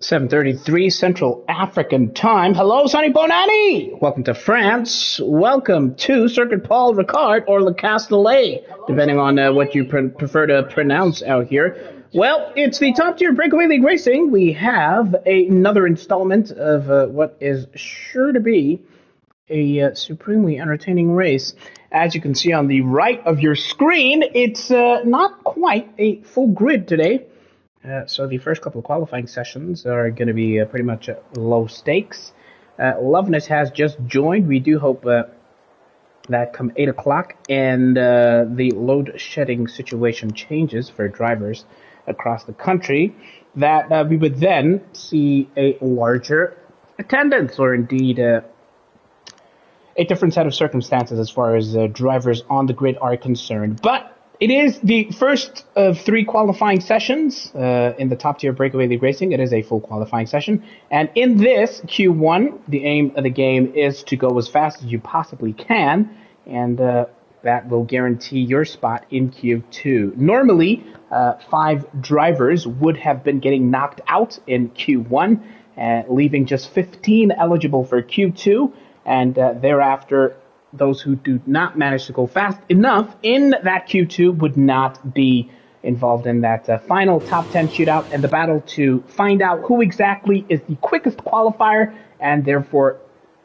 7:33 Central African Time. Hello, Sonny Bonani! Welcome to France. Welcome to Circuit Paul Ricard or Le Castellet, depending on what you prefer to pronounce out here. Well, it's the top tier Breakaway League Racing. We have another installment of what is sure to be a supremely entertaining race. As you can see on the right of your screen, it's not quite a full grid today. So the first couple of qualifying sessions are going to be pretty much low stakes. Loveness has just joined. We do hope that come 8 o'clock and the load shedding situation changes for drivers across the country, that we would then see a larger attendance, or indeed a different set of circumstances as far as drivers on the grid are concerned. But it is the first of 3 qualifying sessions in the top tier Breakaway League Racing. It is a full qualifying session. And in this Q1, the aim of the game is to go as fast as you possibly can. And that will guarantee your spot in Q2. Normally, 5 drivers would have been getting knocked out in Q1, leaving just 15 eligible for Q2. And thereafter, those who do not manage to go fast enough in that Q2 would not be involved in that final top 10 shootout and the battle to find out who exactly is the quickest qualifier and therefore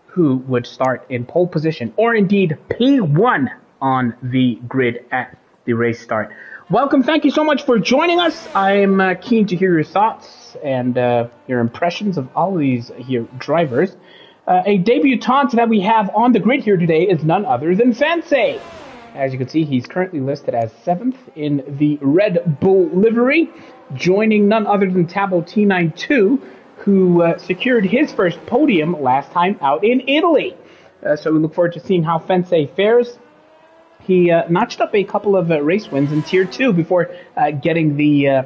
who would start in pole position or indeed P1 on the grid at the race start. Welcome. Thank you so much for joining us. I'm keen to hear your thoughts and your impressions of all of these here drivers. A debutante that we have on the grid here today is none other than Fensei. As you can see, he's currently listed as 7th in the Red Bull livery, joining none other than Tabo T92, who secured his first podium last time out in Italy. So we look forward to seeing how Fensei fares. He notched up a couple of race wins in Tier 2 before getting the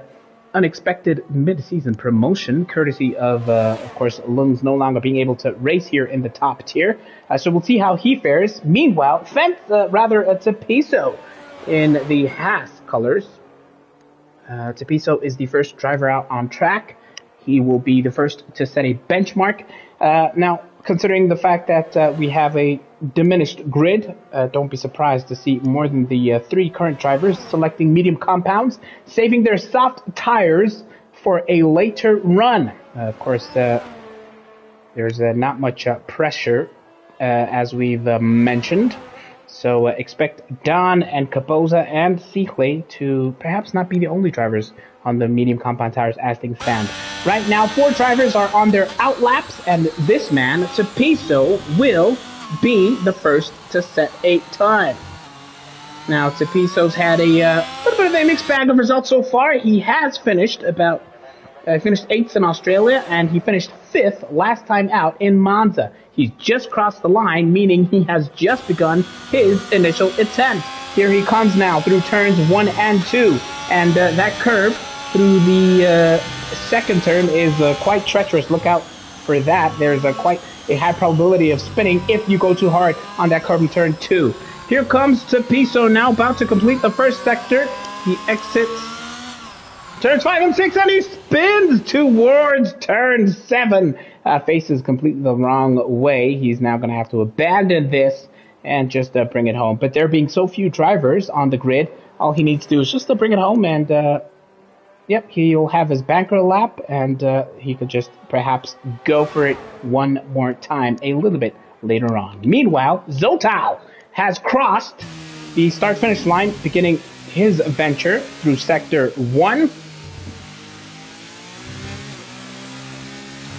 unexpected mid-season promotion, courtesy of course, Lung's no longer being able to race here in the top tier. So we'll see how he fares. Meanwhile, Tepiso in the Haas colors. Tepiso is the first driver out on track. He will be the first to set a benchmark. Now, considering the fact that we have a diminished grid, don't be surprised to see more than the 3 current drivers selecting medium compounds, saving their soft tires for a later run. Of course, there's not much pressure, as we've mentioned. So expect Don and Capoza and Sichle to perhaps not be the only drivers on the medium compound tires as things stand. Right now, 4 drivers are on their out laps, and this man, Tepiso, will be the first to set a time. Now, Tepiso's had a little bit of a mixed bag of results so far. He has finished finished 8th in Australia, and he finished 5th last time out in Monza. He's just crossed the line, meaning he has just begun his initial attempt. Here he comes now through turns 1 and 2, and that curve through the second turn is quite treacherous. Look out for that. There's quite a high probability of spinning if you go too hard on that curve in turn 2. Here comes Tepiso now, about to complete the first sector. He exits turns 5 and 6, and he spins towards turn 7. Faces completely the wrong way. He's now going to have to abandon this and just bring it home. But there being so few drivers on the grid, all he needs to do is just to bring it home, and yep, he'll have his banker lap, and he could just perhaps go for it one more time a little bit later on. Meanwhile, Zotal has crossed the start-finish line, beginning his venture through Sector 1.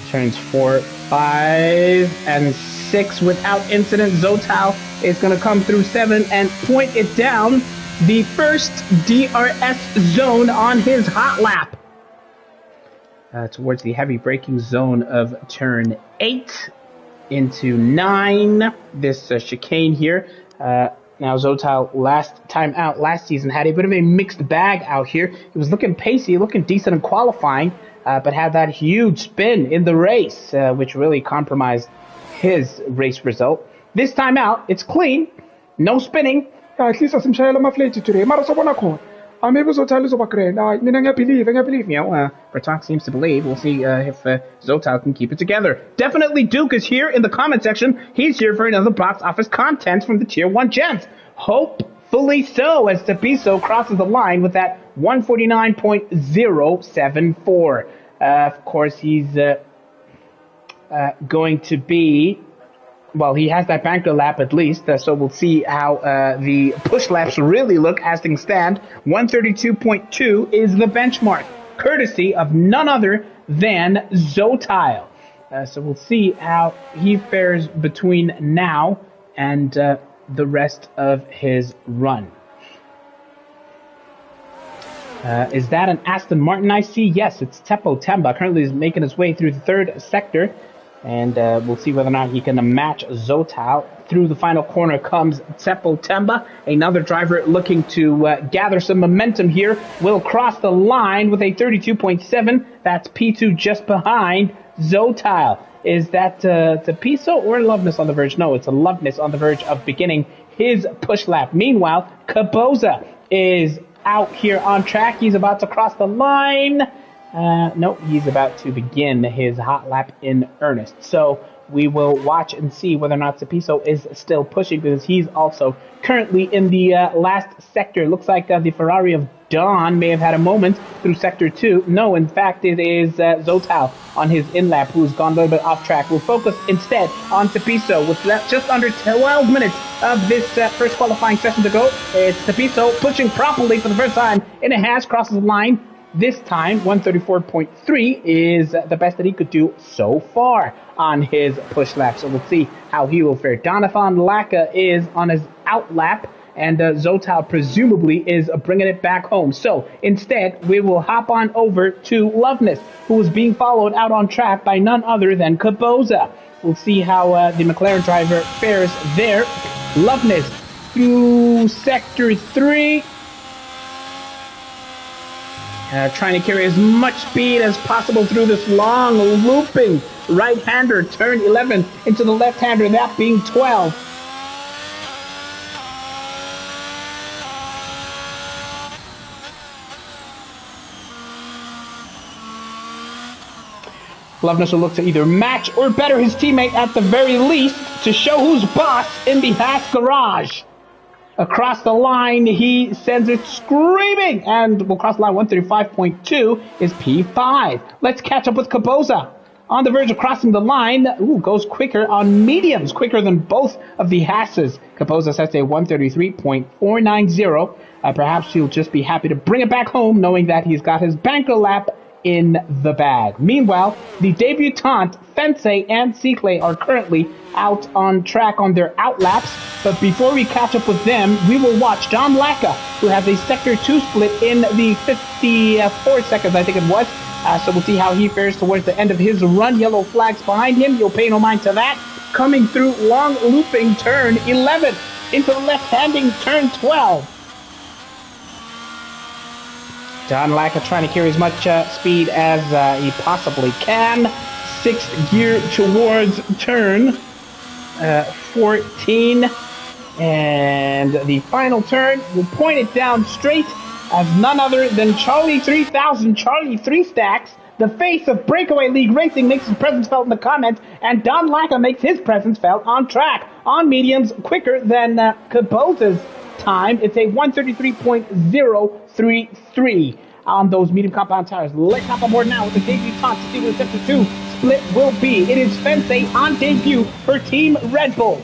Turns 4, 5, and 6 without incident. Zotal is going to come through 7 and point it down the first DRS zone on his hot lap. Towards the heavy braking zone of turn 8 into 9. This chicane here. Now, Zotal last time out last season had a bit of a mixed bag out here. He was looking pacey, looking decent in qualifying, but had that huge spin in the race, which really compromised his race result. This time out, it's clean, no spinning. Maybe Zotal is believe. Bertok seems to believe. We'll see if Zotal can keep it together. Definitely Duke is here in the comment section. He's here for another box office content from the Tier 1 Gems. Hopefully so, as Tapiso crosses the line with that 149.074. Of course, he's going to be... Well, he has that banker lap at least, so we'll see how the push laps really look as things stand. 132.2 is the benchmark, courtesy of none other than Zotal. So we'll see how he fares between now and the rest of his run. Is that an Aston Martin I see? Yes, it's Teppo Temba. Currently is making his way through the third sector. And we'll see whether or not he can match Zotal. Through the final corner comes Teppo Temba, another driver looking to gather some momentum here. Will cross the line with a 32.7. That's P2 just behind Zotal. Is that Tapiso or Loveness on the verge? No, it's a Loveness on the verge of beginning his push lap. Meanwhile, Caboza is out here on track. He's about to cross the line. No, he's about to begin his hot lap in earnest. So we will watch and see whether or not Tapiso is still pushing, because he's also currently in the last sector. Looks like the Ferrari of Dawn may have had a moment through Sector 2. No, in fact, it is Zotal on his in-lap who's gone a little bit off track. We'll focus instead on Tapiso with just under 12 minutes of this first qualifying session to go. It's Tapiso pushing properly for the first time in a hash, crosses the line. This time, 134.3 is the best that he could do so far on his push lap. So we'll see how he will fare. Donathan Laka is on his out lap, and Zotal presumably is bringing it back home. So instead, we will hop on over to Loveness, who is being followed out on track by none other than Caboza. We'll see how the McLaren driver fares there. Loveness through Sector 3. Trying to carry as much speed as possible through this long looping right-hander, turn 11 into the left-hander, that being 12. Loveness will look to either match or better his teammate at the very least to show who's boss in the Haas garage. Across the line, he sends it screaming, and will cross the line. 135.2 is P5. Let's catch up with Caboza. On the verge of crossing the line, goes quicker on mediums, quicker than both of the Haas's. Caboza sets a 133.490. Perhaps he'll just be happy to bring it back home, knowing that he's got his banker lap in the bag. Meanwhile, the debutante, Fensei and Cicle are currently out on track on their outlaps. But before we catch up with them, we will watch John Laka, who has a Sector 2 split in the 54 seconds, I think it was. So we'll see how he fares towards the end of his run. Yellow flags behind him. You'll pay no mind to that. Coming through long looping turn 11 into the left-handing turn 12. John Laka trying to carry as much speed as he possibly can. Sixth gear towards turn 14. And the final turn will point it down straight as none other than Charlie 3000, Charlie 3 Stacks, the face of Breakaway League Racing, makes his presence felt in the comments, and Don Laka makes his presence felt on track. On mediums, quicker than Caboza's time. It's a 133.033 on those medium compound tires. Let's hop on board now with the debutante to see what the Sector 2 split will be. It is Fensei on debut for Team Red Bull.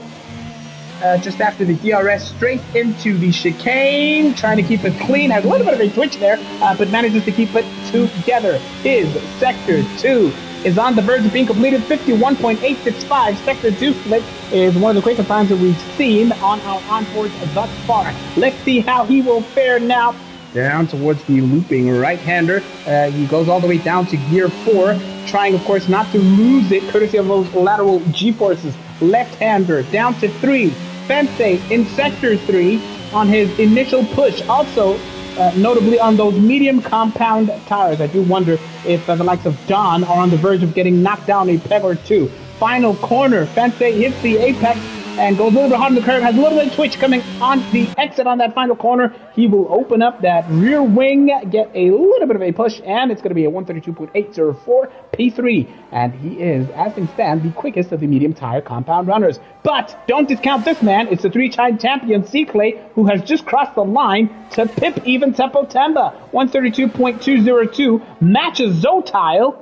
Just after the DRS, straight into the chicane, trying to keep it clean. Has a little bit of a twitch there, but manages to keep it together. His Sector 2 is on the verge of being completed. 51.865. Sector 2 split is one of the quickest times that we've seen on our onboards thus far. Let's see how he will fare now. Down towards the looping right-hander. He goes all the way down to gear 4, trying, of course, not to lose it, courtesy of those lateral G-forces. Left-hander down to 3. Fensei in Sector 3 on his initial push. Also, notably on those medium compound tires. I do wonder if the likes of Don are on the verge of getting knocked down a peg or two. Final corner. Fensei hits the apex and goes a little bit hard on the curve, has a little bit of twitch coming on the exit on that final corner. He will open up that rear wing, get a little bit of a push, and it's going to be a 132.804 P3. And he is, as things stand, the quickest of the medium tire compound runners. But don't discount this man. It's the three-time champion C-Clay, who has just crossed the line to pip even Tempo Temba. 132.202 matches Zotile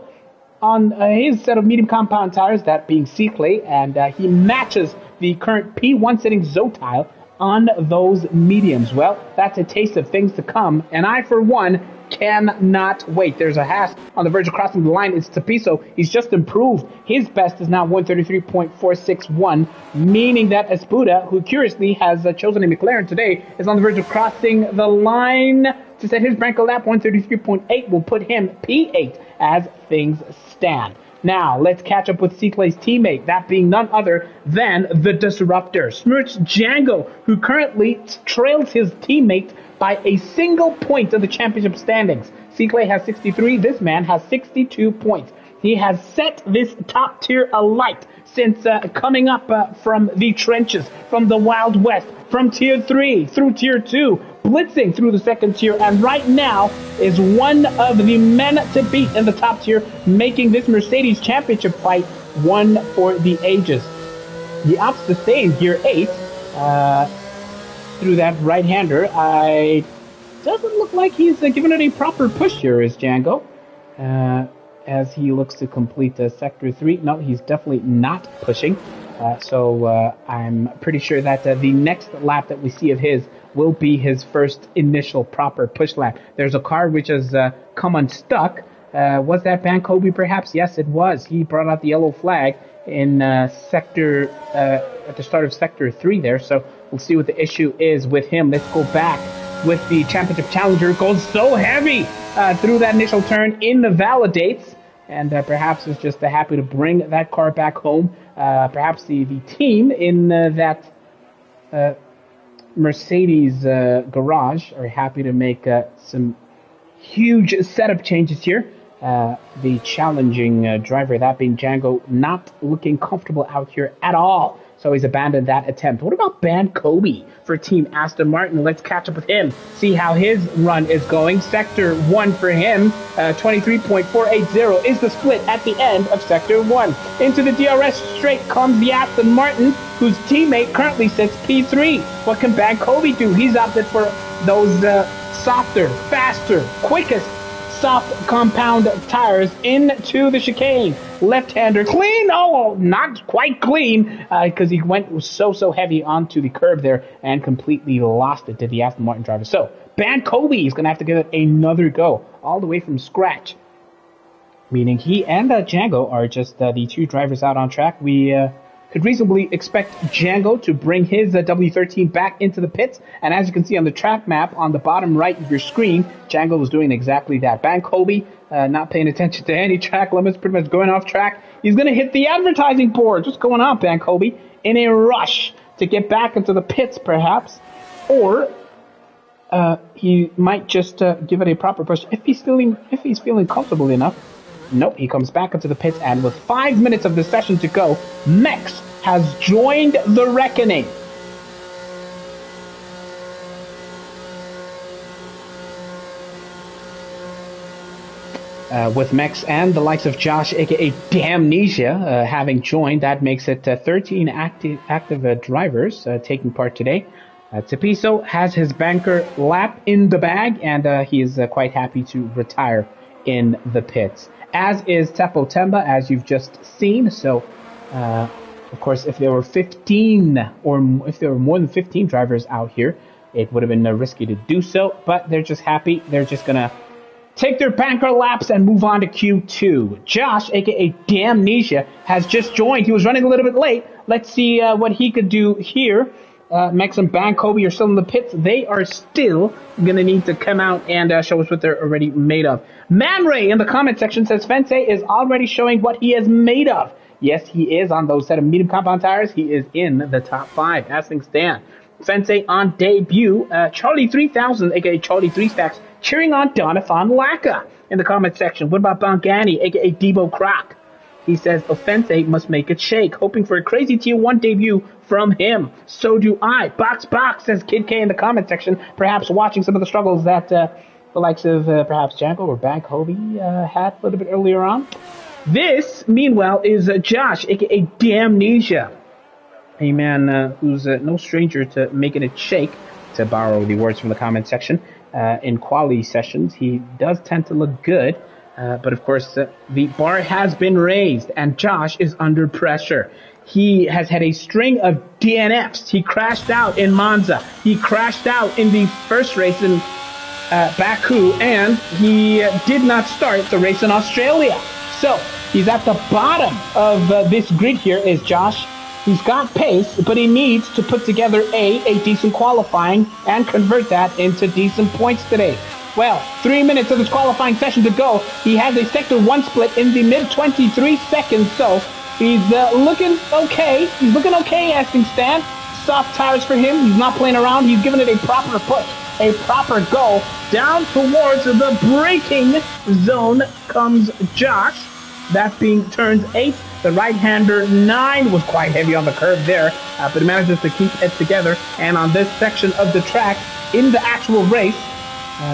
on his set of medium compound tires, that being C-Clay, and he matches the current P1 sitting Zotile on those mediums. Well, that's a taste of things to come, and I, for one, cannot wait. There's a Haas on the verge of crossing the line. It's Tapiso. He's just improved. His best is now 133.461, meaning that Espuda, who curiously has chosen a McLaren today, is on the verge of crossing the line to set his Branco lap. 133.8 will put him P8 as things stand. Now, let's catch up with C-Clay's teammate, that being none other than the Disruptor, Smirch Django, who currently trails his teammate by a single point in the championship standings. C-Clay has 63, this man has 62 points. He has set this top tier alight since coming up from the trenches, from the Wild West, from Tier 3 through Tier 2, blitzing through the second tier, and right now is one of the men to beat in the top tier, making this Mercedes championship fight one for the ages. The opts to stay in Gear 8 through that right-hander. Doesn't look like he's giving it a proper push here, is Django, as he looks to complete Sector 3. No, he's definitely not pushing. So I'm pretty sure that the next lap that we see of his will be his first initial proper push lap. There's a car which has come unstuck. Was that Bankobi perhaps? Yes, it was. He brought out the yellow flag in sector at the start of Sector 3 there. So we'll see what the issue is with him. Let's go back with the championship challenger. Goes so heavy through that initial turn in the validates. And perhaps is just happy to bring that car back home. Perhaps the team in that Mercedes garage are happy to make some huge setup changes here. The challenging driver, that being Django, not looking comfortable out here at all. So he's abandoned that attempt. What about Bankobi for Team Aston Martin? Let's catch up with him, see how his run is going. Sector 1 for him, 23.480 is the split at the end of Sector 1. Into the DRS straight comes the Aston Martin, whose teammate currently sits P3. What can Bankobi do? He's opted for those softer, faster, quickest soft compound tires into the chicane. Left-hander clean. Oh, not quite clean because he went so heavy onto the curb there and completely lost it to the Aston Martin driver. So Bankobi is going to have to give it another go all the way from scratch, meaning he and Django are just the two drivers out on track. We could reasonably expect Django to bring his W13 back into the pits. And as you can see on the track map on the bottom right of your screen, Django was doing exactly that. Bankobi, not paying attention to any track limits, pretty much going off track. He's going to hit the advertising board. What's going on, Bankobi? In a rush to get back into the pits, perhaps. Or he might just give it a proper push if he's feeling comfortable enough. Nope, he comes back into the pits, and with 5 minutes of the session to go, Mex has joined the reckoning. With Mex and the likes of Josh, aka Damnesia, having joined, that makes it 13 active drivers taking part today. Tapiso has his banker lap in the bag, and he is quite happy to retire in the pits. As is Tempo Temba, as you've just seen. So, of course, if there were 15 or if there were more than 15 drivers out here, it would have been risky to do so. But they're just happy. They're just going to take their banker laps and move on to Q2. Josh, aka Damnesia, has just joined. He was running a little bit late. Let's see what he could do here. Mex and Bankobi are still in the pits. They are still going to need to come out and show us what they're already made of. Man Ray in the comment section says Fensei is already showing what he is made of. Yes, he is on those set of medium compound tires. He is in the top 5 as things stand. Fensei on debut. Charlie 3000, aka Charlie 3 Stacks, cheering on Donathan Laka in the comment section. What about Bongani, aka Debo Croc? He says Offense must make it shake, hoping for a crazy T1 debut from him. So do I. Box, says Kid K in the comment section, perhaps watching some of the struggles that the likes of perhaps Django or Bag Hobie had a little bit earlier on. This, meanwhile, is Josh, a.k.a. Damnesia. A man who's no stranger to making it shake, to borrow the words from the comment section. In quality sessions, he does tend to look good, but of course, the bar has been raised, and Josh is under pressure. He has had a string of DNFs. He crashed out in Monza. He crashed out in the first race in Baku, and he did not start the race in Australia. So, he's at the bottom of this grid here is Josh. He's got pace, but he needs to put together a decent qualifying and convert that into decent points today. Well, 3 minutes of his qualifying session to go. He has a Sector 1 split in the mid-23 seconds, so he's looking okay. He's looking okay as things stand. Soft tires for him. He's not playing around. He's giving it a proper push, a proper go. Down towards the braking zone comes Josh. That being turns 8. The right-hander 9 was quite heavy on the curve there, but he manages to keep it together. And on this section of the track, in the actual race,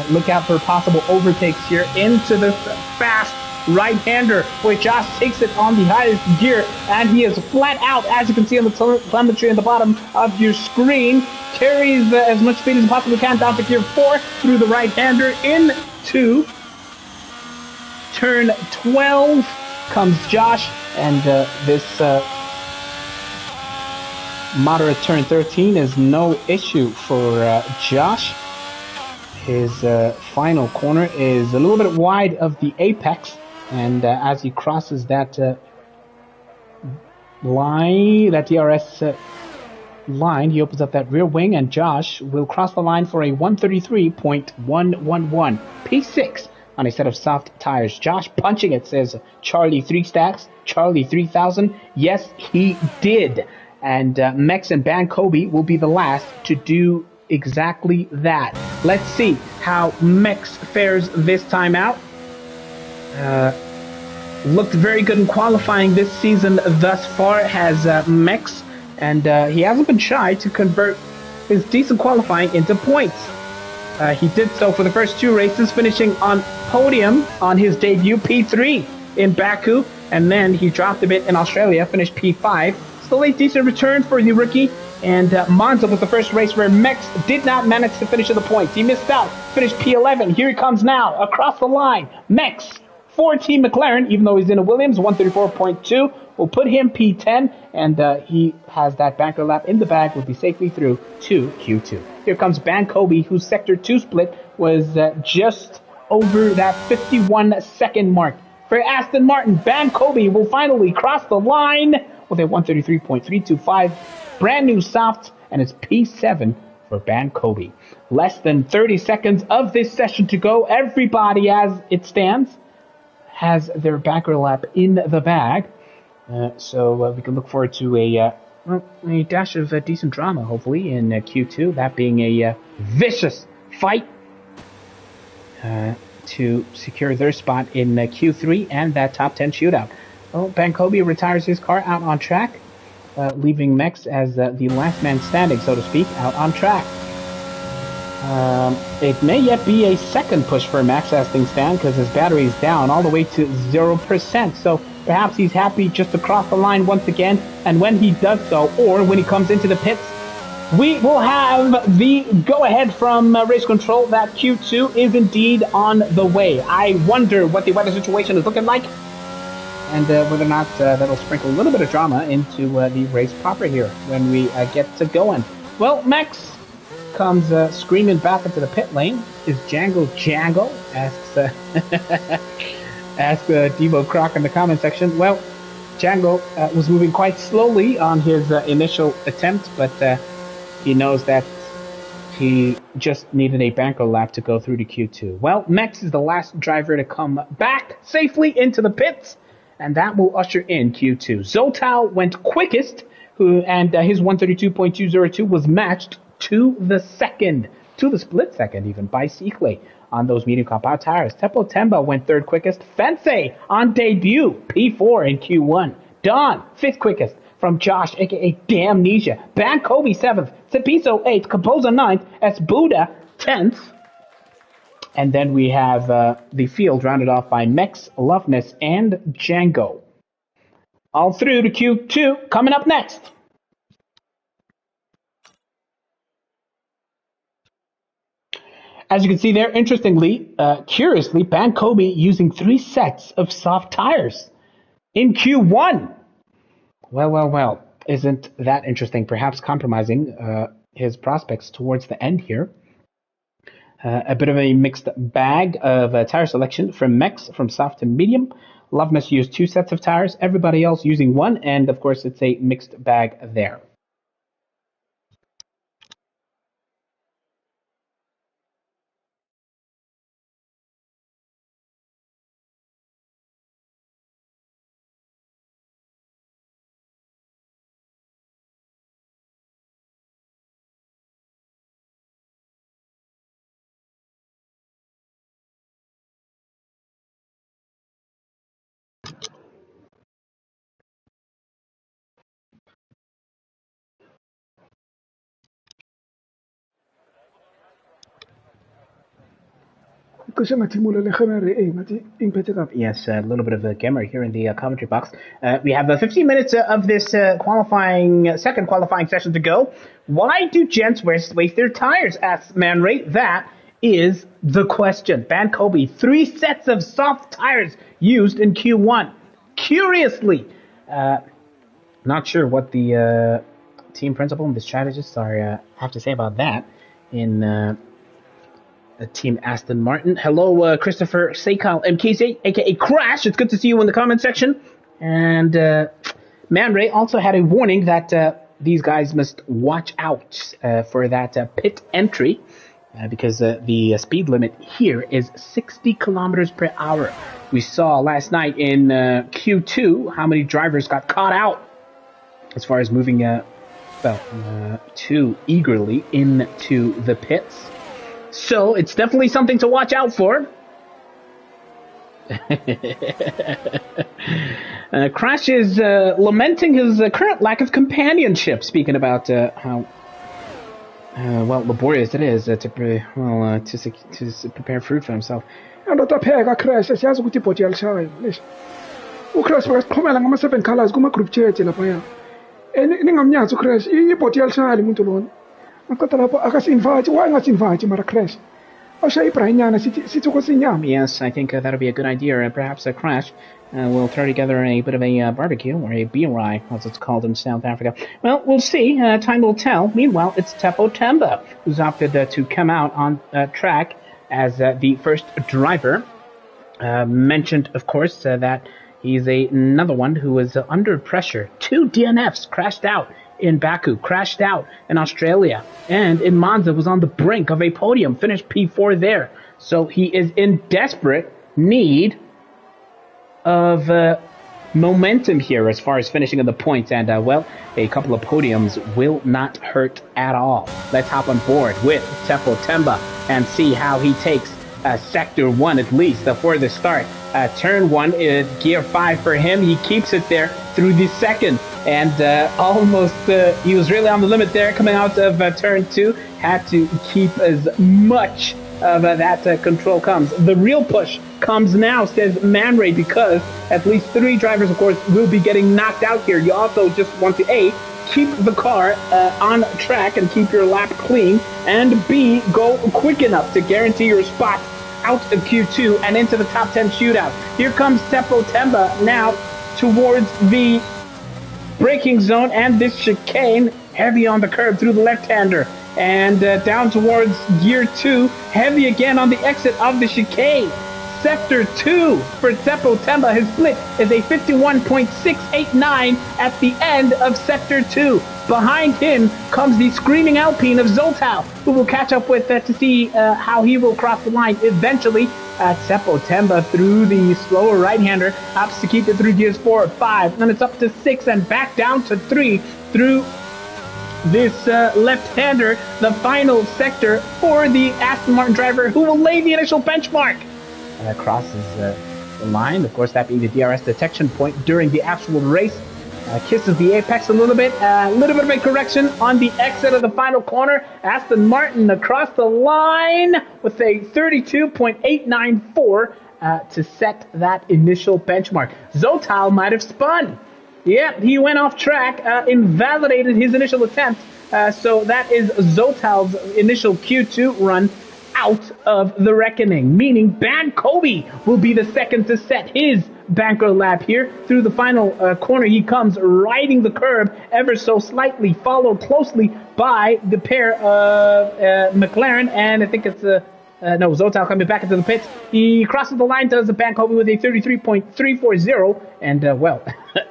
look out for possible overtakes here into the fast right-hander, where Josh takes it on the highest gear, and he is flat out, as you can see on the telemetry at the bottom of your screen. Carries as much speed as he possibly can down to gear 4 through the right-hander into turn 12 comes Josh, and this moderate turn 13 is no issue for Josh. His final corner is a little bit wide of the apex, and as he crosses that line, that DRS line, he opens up that rear wing, and Josh will cross the line for a 133.111 P6 on a set of soft tires. Josh punching it, says Charlie 3 Stacks, Charlie 3000. Yes, he did. And Mex and Ban Kobe will be the last to do exactly that. Let's see how Mex fares this time out. Looked very good in qualifying this season thus far, has Mex, and he hasn't been shy to convert his decent qualifying into points. He did so for the first 2 races, finishing on podium on his debut, P3 in Baku, and then he dropped a bit in Australia, finished P5. Still a decent return for the rookie, and Monza was the first race where Mex did not manage to finish in the points. He missed out, finished P11. Here he comes now, across the line. Mex, for Team McLaren, even though he's in a Williams, 134.2, will put him P10, and he has that banker lap in the bag, will be safely through to Q2. Here comes Ban Kobe, whose Sector 2 split was just over that 51-second mark. For Aston Martin, Ban Kobe will finally cross the line with a 133.325, brand new soft, and it's P7 for Ban Kobe. Less than 30 seconds of this session to go. Everybody, as it stands, has their banker lap in the bag. So we can look forward to a dash of decent drama, hopefully, in Q2. That being a vicious fight to secure their spot in Q3 and that top 10 shootout. Well, Ban Kobe retires his car out on track, leaving Mex as the last man standing, so to speak, out on track. It may yet be a second push for Max as things stand, because his battery is down all the way to 0%. So perhaps he's happy just to cross the line once again, and when he does so, or when he comes into the pits, we will have the go-ahead from race control that Q2 is indeed on the way. I wonder what the weather situation is looking like, and whether or not that'll sprinkle a little bit of drama into the race proper here when we get to going. Well, Max comes screaming back into the pit lane. Is Django Django? Asks Devo Croc in the comment section. Well, Django was moving quite slowly on his initial attempt, but he knows that he just needed a banker lap to go through to Q2. Well, Mex is the last driver to come back safely into the pits, and that will usher in Q2. Zotal went quickest, and his 132.202 was matched to the split second even, by Cicle. on those medium compound tires. Tepo Temba went third quickest. Fensei on debut, P4 in Q1. Don, fifth quickest from Josh, aka Damnesia. Ban Kobe, 7th. Cepiso, 8th. Composa, 9th. S. Buddha, 10th. And then we have the field rounded off by Mex, Loveness, and Django. All through to Q2, coming up next. As you can see there, interestingly, curiously, Ban Kobe using 3 sets of soft tires in Q1. Well, isn't that interesting? Perhaps compromising his prospects towards the end here. A bit of a mixed bag of tire selection from Mex, from soft to medium. Loveness used 2 sets of tires, everybody else using 1, and of course it's a mixed bag there. Yes, a little bit of a gammer here in the commentary box. We have 15 minutes of this second qualifying session to go. Why do gents waste their tires? Asks Man Ray. That is the question. Ban Kobe, 3 sets of soft tires used in Q1. Curiously, not sure what the team principal and the strategists have to say about that in Team Aston Martin. Hello, Christopher Seikal MKZ, aka Crash. It's good to see you in the comment section. And Man Ray also had a warning that these guys must watch out for that pit entry because the speed limit here is 60 kilometers per hour. We saw last night in Q2 how many drivers got caught out as far as moving too eagerly into the pits. So it's definitely something to watch out for. Crash is lamenting his current lack of companionship, speaking about how laborious it is to prepare food for himself. Crash siyazi ukuthi ibhodi yalishayo leshi uCrash bakaxhumela ngama-7 colors kuma-group chat laphaya ningamnyazi uCrash ibhodi yalishayo le muntu lona aqeda lapho akasi-invite why ngasi-invite mara Crash awushaye ibrahinyana sithi kosinyama. Yes, I think that'll be a good idea. Perhaps Crash will throw together a bit of a barbecue, or a birai, as it's called in South Africa. Well, we'll see. Time will tell. Meanwhile, it's Tepo Temba, who's opted to come out on track as the first driver. Mentioned, of course, that he's another one who was under pressure. 2 DNFs, crashed out in Baku, crashed out in Australia, and in Monza was on the brink of a podium, finished P4 there. So he is in desperate need of momentum here as far as finishing in the points, and a couple of podiums will not hurt at all. Let's hop on board with Tepo Temba and see how he takes Sector 1 at least for the start. Turn 1 is Gear 5 for him. He keeps it there through the second, and almost he was really on the limit there coming out of Turn 2. Had to keep as much of that control comes. The real push comes now, says Man Ray, because at least 3 drivers, of course, will be getting knocked out here. You also just want to A, keep the car on track and keep your lap clean, and B, go quick enough to guarantee your spot out of Q2 and into the top 10 shootout. Here comes Tepo Temba now towards the braking zone and this chicane, heavy on the curb through the left-hander, and down towards Gear 2, heavy again on the exit of the chicane. Sector 2 for Tepo Temba. His split is a 51.689 at the end of Sector 2. Behind him comes the screaming Alpine of Zoltau, who will catch up with to see how he will cross the line eventually. Tepo Temba through the slower right-hander, opts to keep it through gears 4, 5, then it's up to 6 and back down to 3 through this left-hander the final sector for the Aston Martin driver who will lay the initial benchmark. Crosses the line, of course, that being the DRS detection point during the actual race. Kisses the apex a little bit of a correction on the exit of the final corner. Aston Martin across the line with a 32.894 to set that initial benchmark. Zotal might have spun. Yep, he went off track, invalidated his initial attempt. So that is Zotal's initial Q2 run out of the reckoning, meaning Ban Kobe will be the second to set his banker lap here. Through the final corner he comes, riding the curb ever so slightly, followed closely by the pair of McLaren, and I think it's Zotal coming back into the pits. He crosses the line, does the Ban Kobe with a 33.340, and well,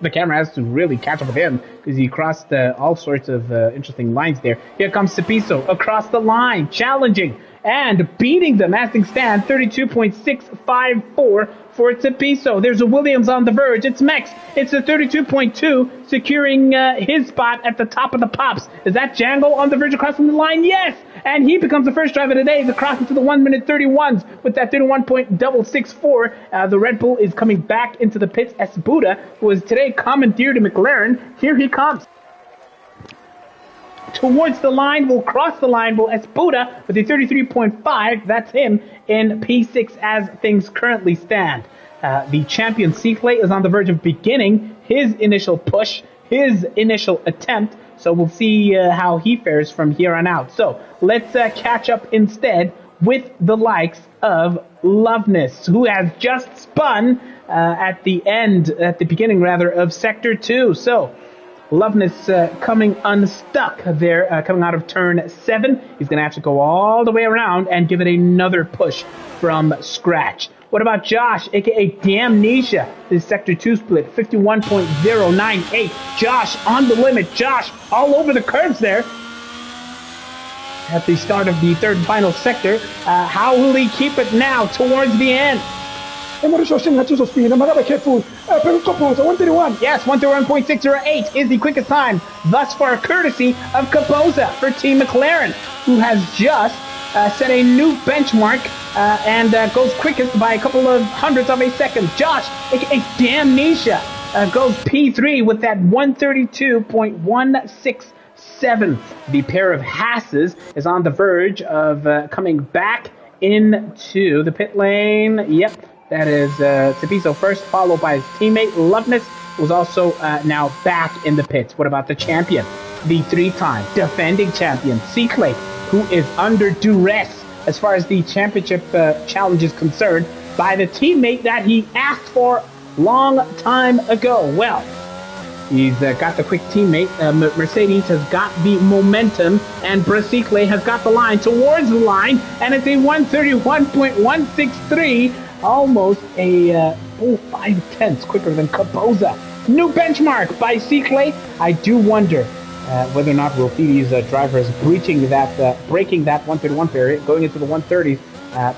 the camera has to really catch up with him because he crossed all sorts of interesting lines there. Here comes Cepiso across the line, challenging and beating them as things stand, 32.654 for Cepiso. There's a Williams on the verge. It's Mex. It's a 32.2, securing his spot at the top of the pops. Is that Django on the verge of crossing the line? Yes! And he becomes the first driver today to cross into the 1 minute 31s with that 31.664. The Red Bull is coming back into the pits. Esbuda, who was today commandeered to McLaren, here he comes. Towards the line, will cross the line, will Esbuda with a 33.5. That's him in P6 as things currently stand. The champion Cicle is on the verge of beginning his initial push, his initial attempt. So we'll see how he fares from here on out. So let's catch up instead with the likes of Loveness, who has just spun at the beginning of Sector 2. So Loveness coming unstuck there, coming out of turn 7. He's going to have to go all the way around and give it another push from scratch. What about Josh, aka Damnesia? This Sector 2 split, 51.098. Josh on the limit. Josh all over the curves there at the start of the third and final sector. How will he keep it now towards the end? Careful. 131. Yes, 131.608 is the quickest time thus far, courtesy of Capoza for Team McLaren, who has just set a new benchmark and goes quickest by a couple of hundredths of a second. Josh, aka Damnesia, goes P3 with that 132.167. The pair of Hasses is on the verge of coming back into the pit lane. Yep. That is Cepiso first, followed by his teammate Loveness, who's also now back in the pits. What about the champion? The three-time defending champion, Cicle, who is under duress as far as the championship challenge is concerned by the teammate that he asked for long time ago. Well, he's got the quick teammate. Mercedes has got the momentum, and Cicle has got the line towards the line, and it's a 131.163. Almost a full 5/10 quicker than Capoza. New benchmark by Cicle. I do wonder whether or not we'll see these drivers breaking that 131 barrier, going into the 130s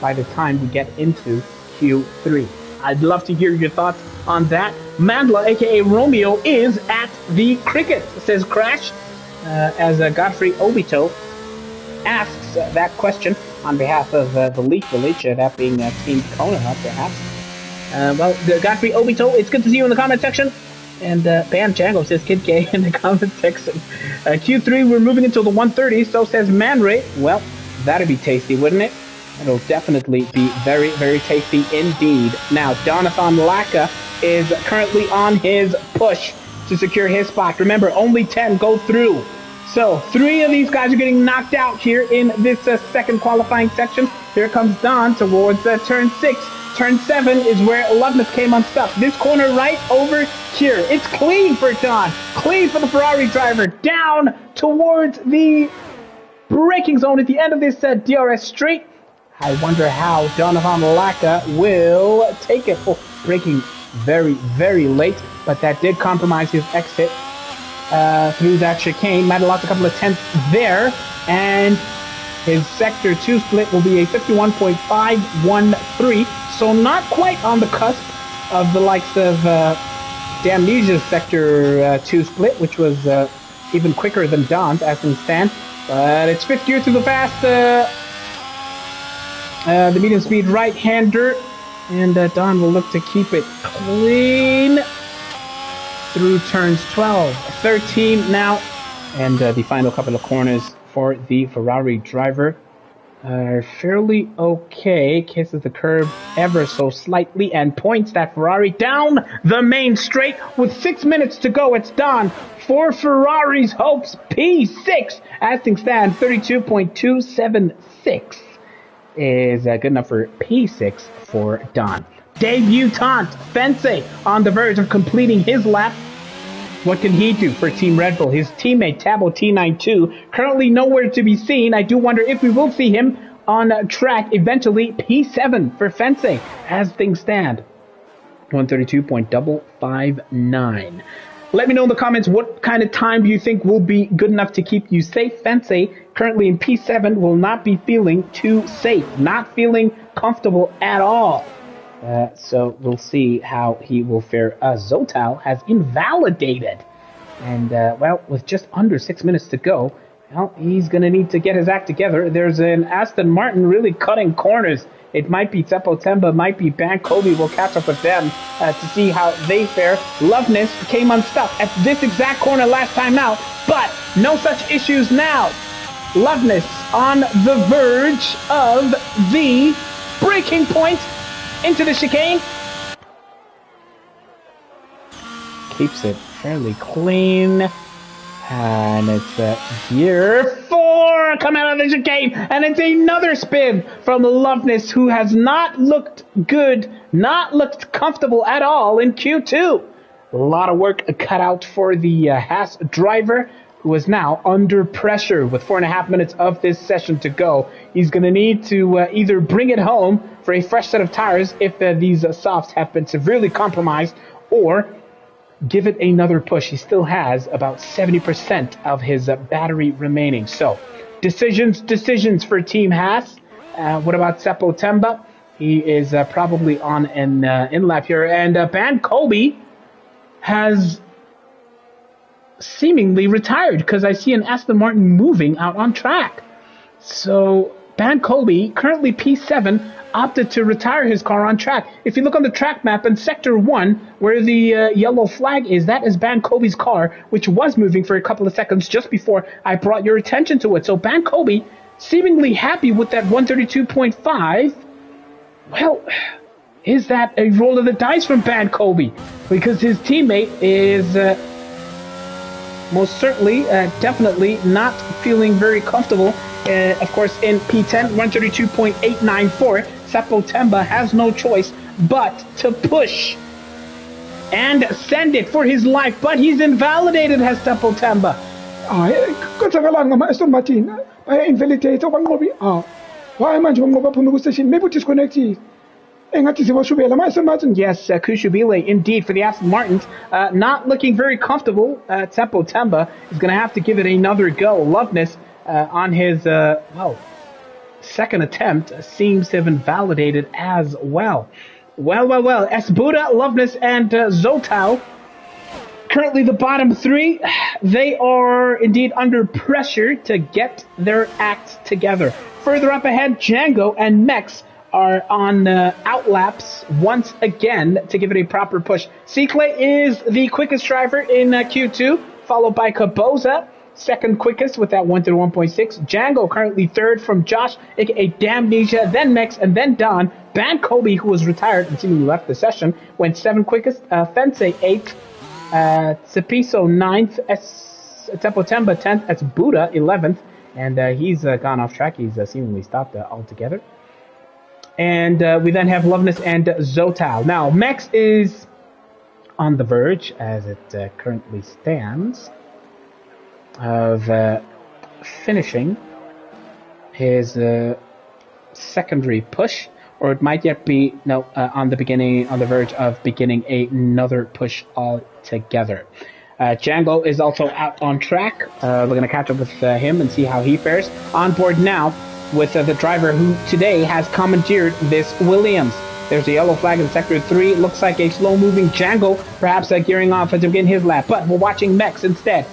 by the time we get into Q3. I'd love to hear your thoughts on that. Mandla, aka Romeo, is at the cricket, says Crash, as Godfrey Obito asks that question on behalf of the Leaf Village, that being Team Kona, perhaps. Well, Godfrey Obito, it's good to see you in the comment section. And Bam Django says Kid K in the comment section. Q3, we're moving into the 130s, so says Man Ray. Well, that'd be tasty, wouldn't it? It'll definitely be very, very tasty indeed. Now, Jonathan Laka is currently on his push to secure his spot. Remember, only 10 go through. So, 3 of these guys are getting knocked out here in this second qualifying section. Here comes Don towards turn 6. Turn 7 is where Loveness came unstuck. This corner right over here. It's clean for Don. Clean for the Ferrari driver. Down towards the braking zone at the end of this DRS straight. I wonder how Jonathan Laka will take it. Oh, braking very, very late, but that did compromise his exit through that chicane. Might have lost a couple of tenths there, and his Sector 2 split will be a 51.513, so not quite on the cusp of the likes of Damnesia's Sector 2 split, which was even quicker than Don's as things stand. But it's fifth gear through the fast, the medium speed right-hander. And Don will look to keep it clean through turns 12, 13 now. And the final couple of corners for the Ferrari driver are fairly okay. Kisses the curb ever so slightly and points that Ferrari down the main straight with 6 minutes to go. It's Don for Ferrari's hopes. P6 as things stand. 32.276 is good enough for P6 for Don. Debutant Fence on the verge of completing his lap. What can he do for Team Red Bull? His teammate Tabo T92 currently nowhere to be seen. I do wonder if we will see him on track eventually. P7 for Fence as things stand. 132.559. Let me know in the comments what kind of time do you think will be good enough to keep you safe. Fence, currently in P7, will not be feeling too safe. Not feeling comfortable at all. So we'll see how he will fare. Zotal has invalidated. And, well, with just under 6 minutes to go, well, he's going to need to get his act together. There's an Aston Martin really cutting corners. It might be Tsepo Temba, might be Bankobi. We'll catch up with them to see how they fare. Loveness came unstuck at this exact corner last time out, but no such issues now. Loveness on the verge of the breaking point. Into the chicane. Keeps it fairly clean. And it's gear 4 coming out of the chicane. And it's another spin from Loveness, who has not looked good, not looked comfortable at all in Q2. A lot of work cut out for the Haas driver, who is now under pressure with 4.5 minutes of this session to go. He's going to need to either bring it home for a fresh set of tires if these softs have been severely compromised, or give it another push. He still has about 70% of his battery remaining. So, decisions for Team Haas. What about Tsepo Temba? He is probably on an in-lap here. And Bankobi has seemingly retired, because I see an Aston Martin moving out on track. So Bankobi, currently P7, opted to retire his car on track. If you look on the track map in Sector 1, where the yellow flag is, that is Bankobi's car, which was moving for a couple of seconds just before I brought your attention to it. So Bankobi, seemingly happy with that 132.5. Well, is that a roll of the dice from Bankobi? Because his teammate is most certainly, definitely not feeling very comfortable. Of course, in P10, 132.894, Tsepo Temba has no choice but to push and send it for his life. But he's invalidated, has Tsepo Temba. Kwenzakalani ngama-Aston Martin aya-invalidate okwanqobi why manje kwanqoba aphuma ku-station maybe udisconnected engathi ziboshubela ama-Aston Martin. Yes, Kushubile, indeed, for the Aston Martins. Not looking very comfortable. Tsepo Temba is going to have to give it another go. Loveness on his, second attempt seems to have invalidated as well. Well. Esbuda, Loveness, and Zotal, currently the bottom three. They are indeed under pressure to get their acts together. Further up ahead, Django and Mex are on outlaps once again to give it a proper push. Cicle is the quickest driver in Q2, followed by Caboza, second quickest with that 131.6. Django currently third from Josh, aka Damnesia, then Mex, and then Don. Bankobi, who was retired and seemingly left the session, went 7th quickest. Fence 8th. Cepiso 9th. Tsepo Temba 10th. That's Buddha 11th. And he's gone off track. He's seemingly stopped altogether. And we then have Loveness and Zotal. Now, Mex is on the verge, as it currently stands, of finishing his secondary push, or it might yet be on the verge of beginning another push altogether. Django is also out on track. We're going to catch up with him and see how he fares. On board now with the driver who today has commandeered this Williams. There's a yellow flag in Sector 3. Looks like a slow-moving Django, perhaps gearing off to begin his lap. But we're watching Mex instead.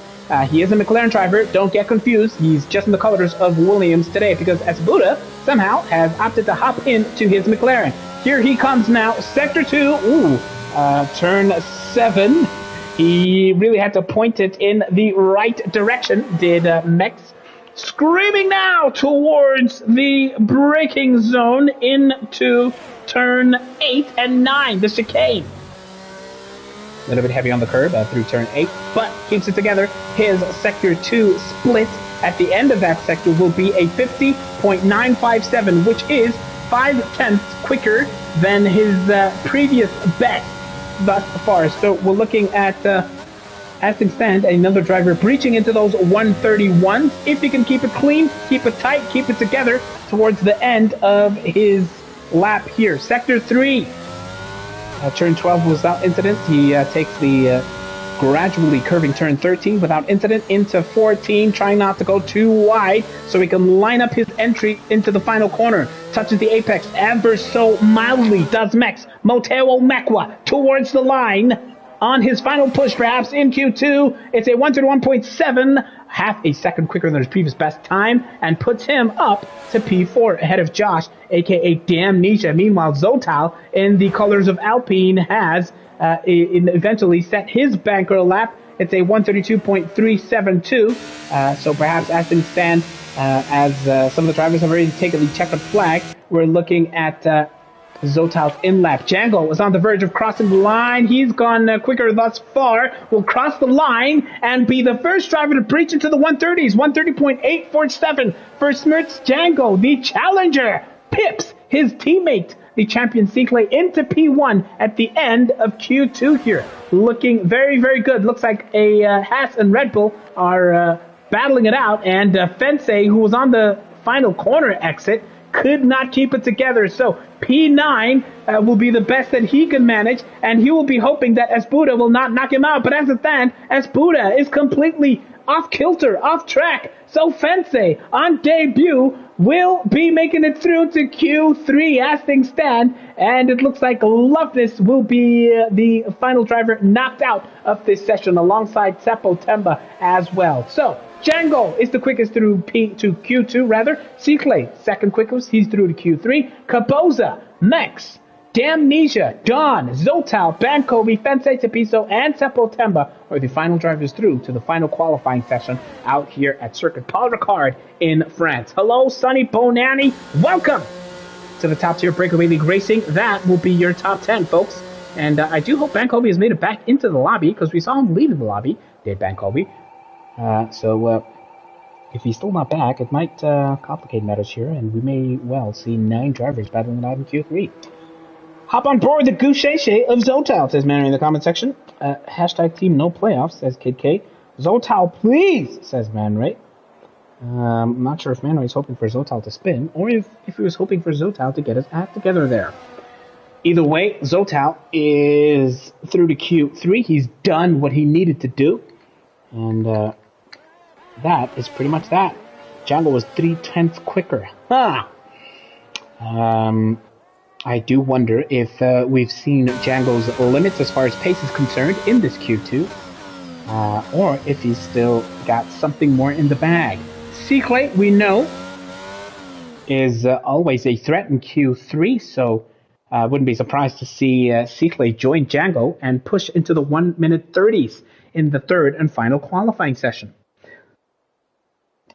He is a McLaren driver. Don't get confused. He's just in the colors of Williams today because Esbuda somehow has opted to hop into his McLaren. Here he comes now. Sector 2. Turn 7. He really had to point it in the right direction, did Mex. Screaming now towards the braking zone into turn 8 and 9, the chicane. A little bit heavy on the curb through turn 8, but keeps it together. His sector 2 split at the end of that sector will be a 50.957, which is 5/10 quicker than his previous best thus far. So we're looking at, as things stand, another driver breaching into those 131s. If he can keep it clean, keep it tight, keep it together towards the end of his lap here. Sector 3. Turn 12 without incident. He takes the gradually curving turn 13 without incident into 14, trying not to go too wide so he can line up his entry into the final corner. Touches the apex ever so mildly, does Mex. Moteo Mekwa towards the line on his final push, perhaps in Q2. It's a 131.7, half a second quicker than his previous best time, and puts him up to P4 ahead of Josh, aka Damnesia. Meanwhile, Zotal, in the colors of Alpine, has eventually set his banker lap. It's a 132.372. So perhaps as things stand, as some of the drivers have already taken the checkered flag, we're looking at Zotal's in-lap. Django was on the verge of crossing the line. He's gone quicker thus far. Will cross the line and be the first driver to breach into the 130s. 130.847 for Smirts. Django, the challenger, pips his teammate, the champion Cicle, into P1 at the end of Q2 here. Looking very, very good. Looks like a Haas and Red Bull are battling it out, and Fensei, who was on the final corner exit, could not keep it together. So P9 will be the best that he can manage, and he will be hoping that Esbuda will not knock him out. But as it stands, Esbuda is completely off kilter, off track. So Fensei, on debut, will be making it through to Q3 as things stand, and it looks like Loveness will be the final driver knocked out of this session alongside Seppo Temba as well. So Django is the quickest through Q2 rather. Cicle, second quickest, he's through to Q3. Caboza, Mex, Damnesia, Don, Zotal, Bankobi, Fensei Tapiso, and Seppo Temba are the final drivers through to the final qualifying session out here at Circuit Paul Ricard in France. Hello, Sonny Bonanni. Welcome to the top tier Breakaway League Racing. That will be your top 10, folks. And I do hope Bankobi has made it back into the lobby, because we saw him leaving the lobby, did Bankobi. So if he's still not back, it might complicate matters here, and we may well see 9 drivers battling it out in Q3. Hop on board the Goucheche of Zotal, says Manny in the comment section. Hashtag team no playoffs, says Kid K. Zotal, please, says Man Ray. I'm not sure if Man Ray's hoping for Zotal to spin, or if he was hoping for Zotal to get his act together there. Either way, Zotal is through to Q3. He's done what he needed to do. And that is pretty much that. Django was 3/10 quicker. I do wonder if we've seen Django's limits as far as pace is concerned in this Q2, or if he's still got something more in the bag. Cicle, we know, is always a threat in Q3, so I wouldn't be surprised to see Cicle join Django and push into the 1-minute 30s in the third and final qualifying session.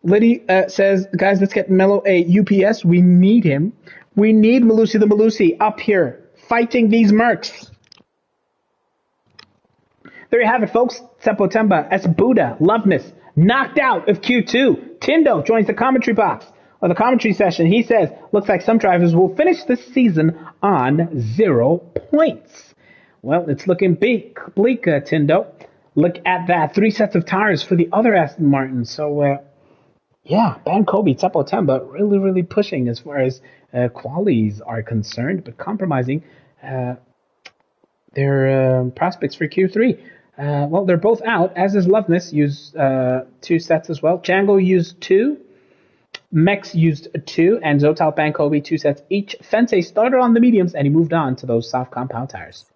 Liddy says, guys, let's get Mello a UPS. We need him. We need Malusi the Malusi up here fighting these mercs. There you have it, folks. Seppo Temba, Esbuda, Loveness, knocked out of Q2. Tindo joins the commentary box, or the commentary session. He says, looks like some drivers will finish this season on 0 points. Well, it's looking bleak, Tindo. Look at that. 3 sets of tires for the other Aston Martin. So, yeah, Bankobi, Seppo Temba really, really pushing as far as qualities are concerned, but compromising their prospects for Q3. Well, they're both out, as is Loveness, used 2 sets as well. Django used 2. Mex used 2, and Zotal, Bankobi 2 sets each. Fensei started on the mediums, and he moved on to those soft compound tires.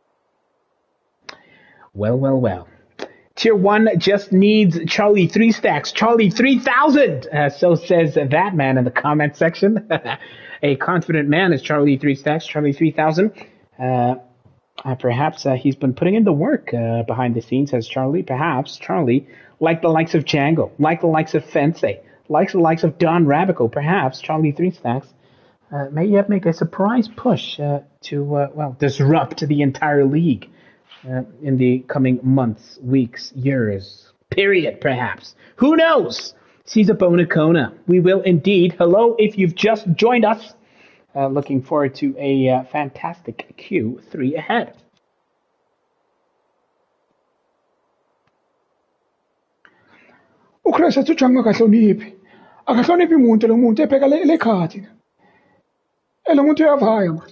Well, well, well. Tier 1 just needs Charlie 3 stacks. Charlie 3000! So says that man in the comment section. A confident man is Charlie 3 stacks, Charlie 3000. Perhaps he's been putting in the work behind the scenes, says Charlie. Perhaps Charlie, like the likes of Django, like the likes of Fence, like the likes of Don Rabico, perhaps Charlie 3 stacks may yet make a surprise push to disrupt the entire league. In the coming months, weeks, years, period, perhaps. Who knows? Caesar Bonacona. We will indeed. Hello, if you've just joined us. Looking forward to a fantastic Q3 ahead. uChris athujanga akahloniphi. Akahloniphi umuntu lo muntu ebheka le khadi. Lo muntu uyavaya man.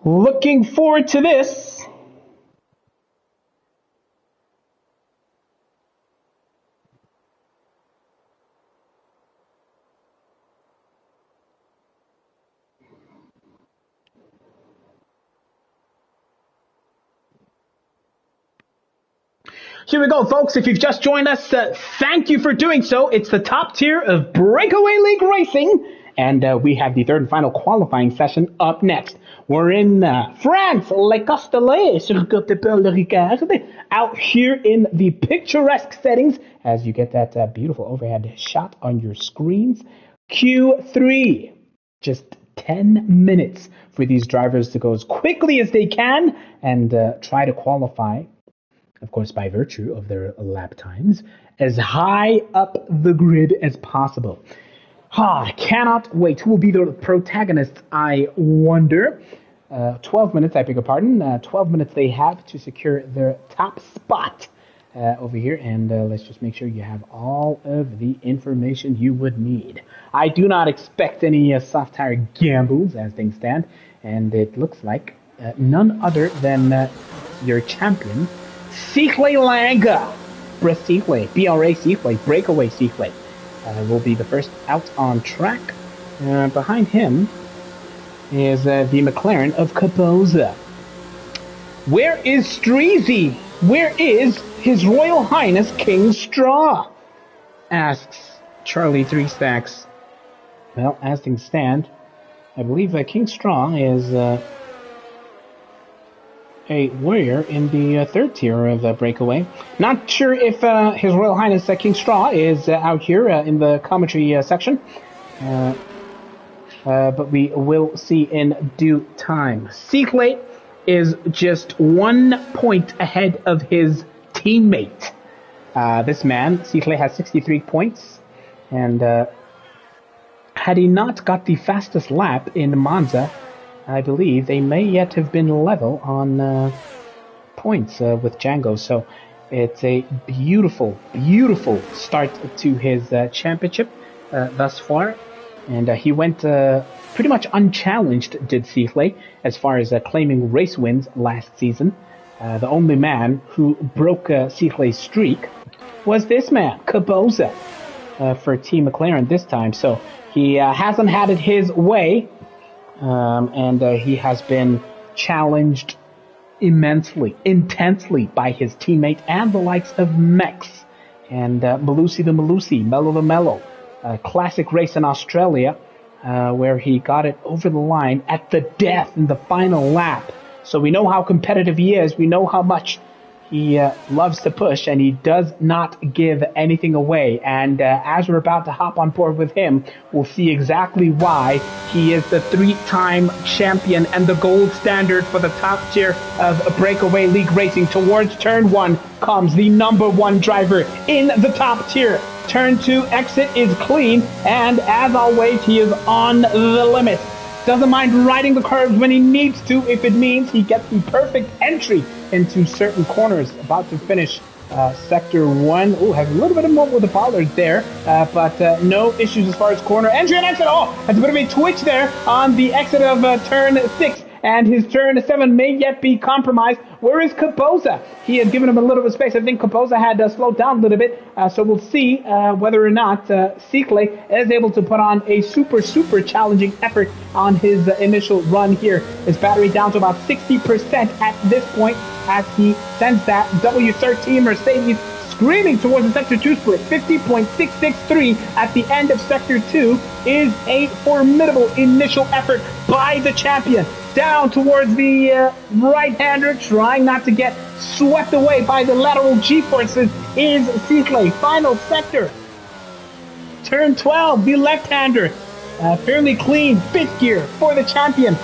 Looking forward to this. Here we go, folks. If you've just joined us, thank you for doing so. It's the top tier of Breakaway League Racing, and we have the third and final qualifying session up next. We're in France, Le Castellet, Circuit Paul Ricard, out here in the picturesque settings as you get that beautiful overhead shot on your screens. Q3, just 10 minutes for these drivers to go as quickly as they can and try to qualify, of course, by virtue of their lap times, as high up the grid as possible. I cannot wait. Who will be the protagonists, I wonder? 12 minutes, I beg your pardon. 12 minutes they have to secure their top spot over here. And let's just make sure you have all of the information you would need. I do not expect any soft tire gambles as things stand. And it looks like none other than your champion, Cyclé Langa. Brest Cyclé, BRA Cyclé, Breakaway Cyclé. Will be the first out on track. Behind him is the McLaren of Capoza. Where is Streezy? Where is His Royal Highness King Straw? Asks Charlie 3 stacks. Well, as things stand, I believe that King Straw is a warrior in the third tier of Breakaway. Not sure if His Royal Highness King Straw is out here in the commentary section, but we will see in due time. Cyclé is just 1 point ahead of his teammate. This man, Cyclé, has 63 points, and had he not got the fastest lap in Monza, I believe they may yet have been level on points with Django. So it's a beautiful, beautiful start to his championship thus far. And he went pretty much unchallenged, did Cyclé, as far as claiming race wins last season. The only man who broke Cyclé's streak was this man, Capoza, for Team McLaren this time. So he hasn't had it his way. And he has been challenged immensely, intensely by his teammate and the likes of Mex and Malusi the Malusi, Mello the Mello. Classic race in Australia where he got it over the line at the death in the final lap. So we know how competitive he is. We know how much he loves to push, and he does not give anything away. And as we're about to hop on board with him, we'll see exactly why he is the 3-time champion and the gold standard for the top tier of Breakaway League Racing. Towards turn 1 comes the number 1 driver in the top tier. Turn 2 exit is clean, and as always, he is on the limit. Doesn't mind riding the curves when he needs to, if it means he gets the perfect entry into certain corners. About to finish sector 1. Oh, has a little bit of more with the bollards there, but no issues as far as corner entry and exit. Oh, that's a bit of a twitch there on the exit of turn 6. and his turn 7 may yet be compromised. Where is Kapoza? He had given him a little bit of space. I think Kapoza had slowed down a little bit, so we'll see whether or not Sikle is able to put on a super challenging effort on his initial run here. His battery down to about 60% at this point as he sends that W13 Mercedes screaming towards the Sector 2 split. 50.663 at the end of Sector 2 is a formidable initial effort by the champion. Down towards the right-hander, trying not to get swept away by the lateral G-forces is Sikle. Final sector. Turn 12, the left-hander. Fairly clean, 5th gear for the champion.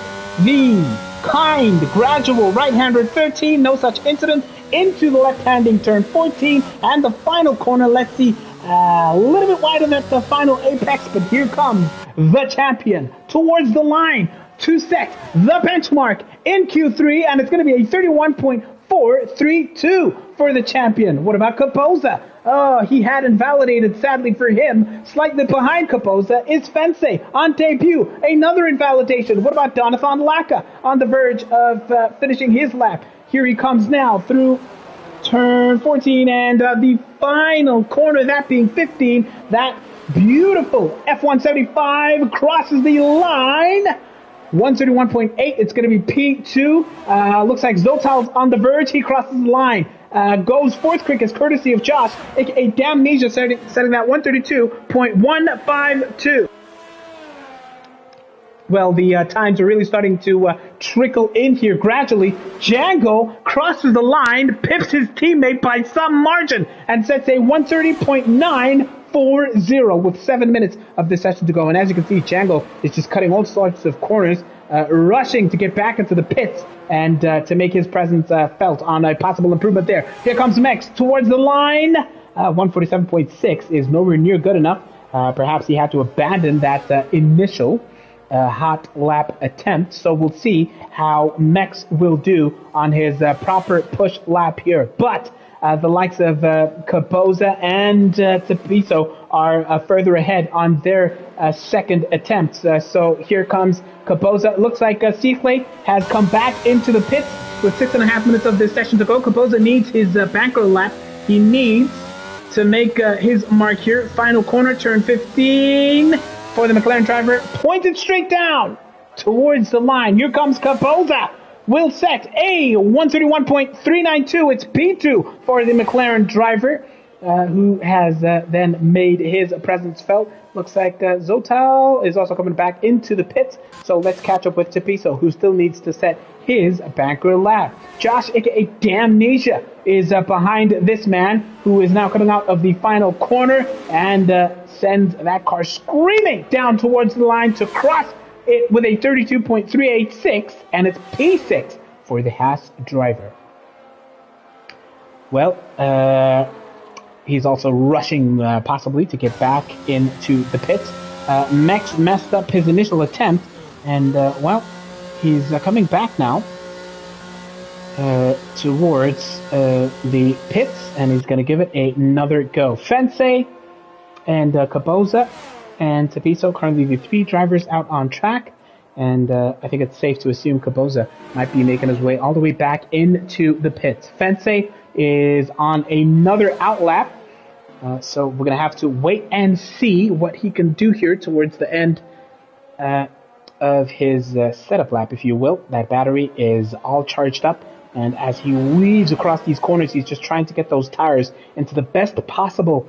The kind, gradual right-hander 13, no such incident. Into the left-handing turn 14, and the final corner, let's see, a little bit wider than the final apex, but here comes the champion towards the line to set the benchmark in Q3, and it's going to be a 31.432 for the champion. What about Kapoza? Oh, he had invalidated, sadly for him. Slightly behind Kapoza is Fence on debut. Another invalidation. What about Donathan Laka on the verge of finishing his lap? Here he comes now through turn 14 and the final corner, that being 15. That beautiful F175 crosses the line. 131.8, it's going to be P2. Looks like Zotal's on the verge. He crosses the line. Goes 4th quickest, courtesy of Josh, aka Damnesia, setting that 132.152. Well, the times are really starting to trickle in here gradually. Django crosses the line, pips his teammate by some margin, and sets a 130.940 with 7 minutes of this session to go. And as you can see, Django is just cutting all sorts of corners, rushing to get back into the pits and to make his presence felt on a possible improvement there. Here comes Mex towards the line. 147.6 is nowhere near good enough. Perhaps he had to abandon that initial hot lap attempt, so we'll see how Mex will do on his proper push lap here. But the likes of Kapoza and Tapiso are further ahead on their second attempts. So here comes Kapoza. It looks like Sikle has come back into the pits with 6.5 minutes of this session to go. Kapoza needs his banker lap. He needs to make his mark here. Final corner, turn 15. For the McLaren driver, pointed straight down towards the line. Here comes Kapoza. Will set a 131.392. It's P2 for the McLaren driver, who has then made his presence felt. Looks like Zotal is also coming back into the pits. So let's catch up with Tapiso, who still needs to set his banker lap. Josh, aka Damnesia, is behind this man, who is now coming out of the final corner and sends that car screaming down towards the line to cross it with a 32.386, and it's P6 for the Haas driver. Well, he's also rushing possibly to get back into the pits. Mex messed up his initial attempt, and well, he's coming back now towards the pits, and he's going to give it another go. Fence and Kapoza and Tapiso, currently the 3 drivers out on track, and I think it's safe to assume Kapoza might be making his way all the way back into the pits. Fence is on another outlap, so we're going to have to wait and see what he can do here towards the end of his setup lap, if you will. That battery is all charged up, and as he weaves across these corners, he's just trying to get those tires into the best possible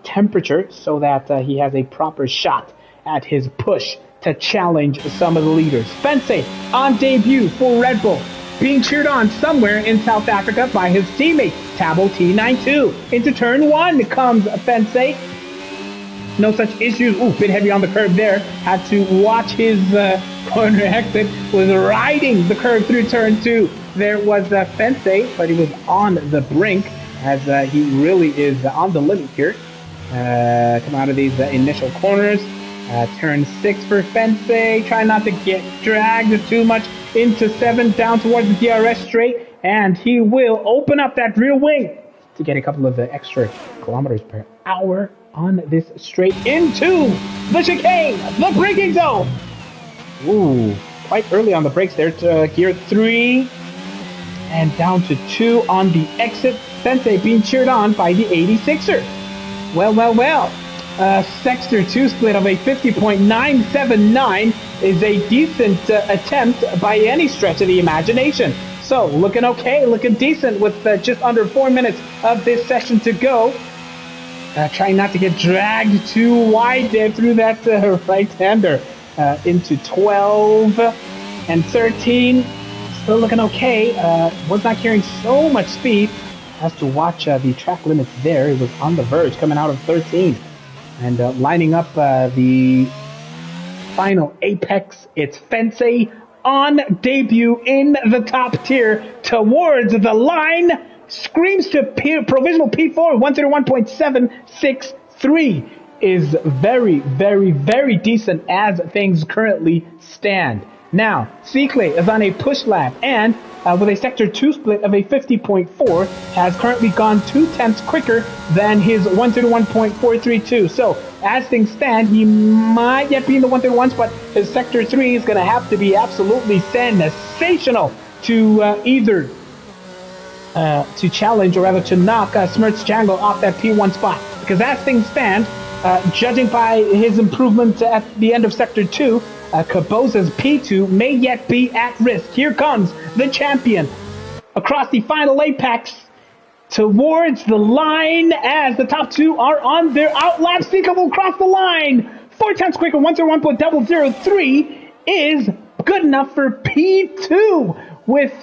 temperature so that he has a proper shot at his push to challenge some of the leaders. Fence on debut for Red Bull, being cheered on somewhere in South Africa by his teammate Tabo T92. Into turn 1 comes Fence. No such issues. Ooh, bit heavy on the curb there. Had to watch his corner exit. Was riding the curb through turn 2. There was Fence, but he was on the brink, as he really is on the limit here. Come out of these initial corners. Turn 6 for Fence. Try not to get dragged too much into 7, down towards the DRS straight, and he will open up that rear wing to get a couple of extra kilometers per hour on this straight into the chicane, the braking zone. Ooh, quite early on the brakes there to gear 3 and down to 2 on the exit. Sensei being cheered on by the 86er. Well. Sector 2 split of a 50.979 is a decent attempt by any stretch of the imagination. So, looking okay, looking decent with just under 4 minutes of this session to go. Trying not to get dragged too wide there through that right-hander into 12 and 13. Still looking okay. Was not carrying so much speed. Has to watch the track limits there. It was on the verge coming out of 13. And lining up the final apex, it's Fensei on debut in the top tier towards the line. Screams to provisional P4, 131.763 is very decent as things currently stand. Now, Cikle is on a push lap and with a Sector 2 split of a 50.4 has currently gone 2/10 quicker than his 131.432. So, as things stand, he might yet be in the 131s, but his Sector 3 is going to have to be absolutely sensational to either to challenge or rather to knock Smirts Django off that P1 spot. Because as things stand, judging by his improvement at the end of Sector 2, Caboza's P2 may yet be at risk. Here comes the champion across the final apex towards the line as the top two are on their outlap. Sika will cross the line. 4/10 quicker, 101.003 is good enough for P2. With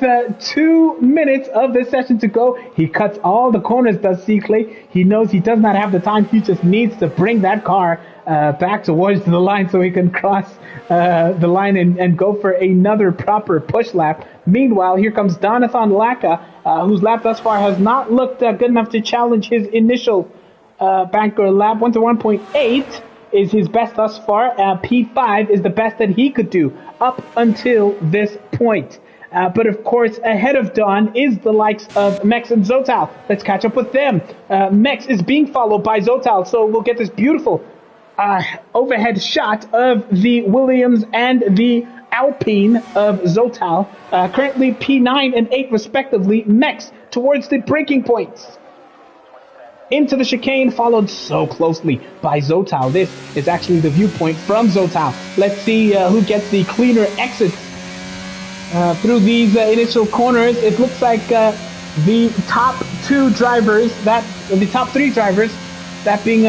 2 minutes of this session to go, he cuts all the corners, does Cikle. He knows he does not have the time. He just needs to bring that car back towards the line so he can cross the line and go for another proper push lap. Meanwhile, here comes Donathan Laka, whose lap thus far has not looked good enough to challenge his initial banker lap. 101.8 is his best thus far. P5 is the best that he could do up until this point. But of course, ahead of Don is the likes of Mex and Zotal. Let's catch up with them. Mex is being followed by Zotal, so we'll get this beautiful overhead shot of the Williams and the Alpine of Zotal. Currently P9 and 8 respectively. Mex towards the braking points. Into the chicane, followed so closely by Zotal. This is actually the viewpoint from Zotal. Let's see who gets the cleaner exits through these initial corners. It looks like the top two drivers, the top three drivers, that being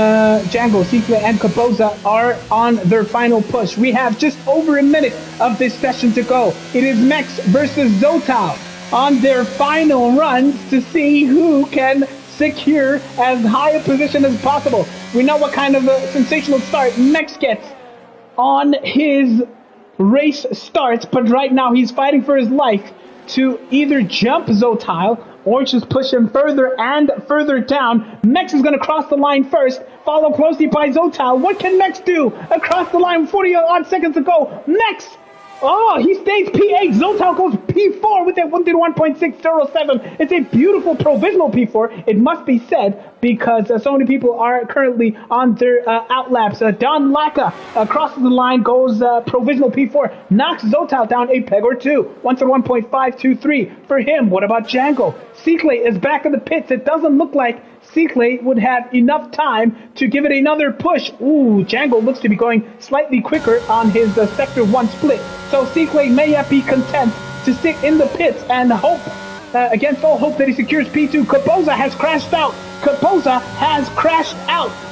Django, Cikle, and Caboza, are on their final push. We have just over a minute of this session to go. It is Mex versus Zotal on their final runs to see who can secure as high a position as possible. We know what kind of a sensational start Mex gets on his race starts, but right now he's fighting for his life to either jump Zotal or just push him further and further down. Mex is going to cross the line first, followed closely by Zotal. What can Mex do? Across the line, 40 odd seconds to go. Mex! Oh, he stays P8. Zotal goes P4 with that 131.607. It's a beautiful provisional P4, it must be said, because so many people are currently on their outlaps. Don Laka crosses the line, goes provisional P4, knocks Zotal down a peg or two. 131.523 for him. What about Django? Cikle is back in the pits. It doesn't look like Cikle would have enough time to give it another push. Ooh, Django looks to be going slightly quicker on his Sector 1 split. So Cikle may yet be content to sit in the pits and hope, against all hope, that he secures P2. Caboza has crashed out.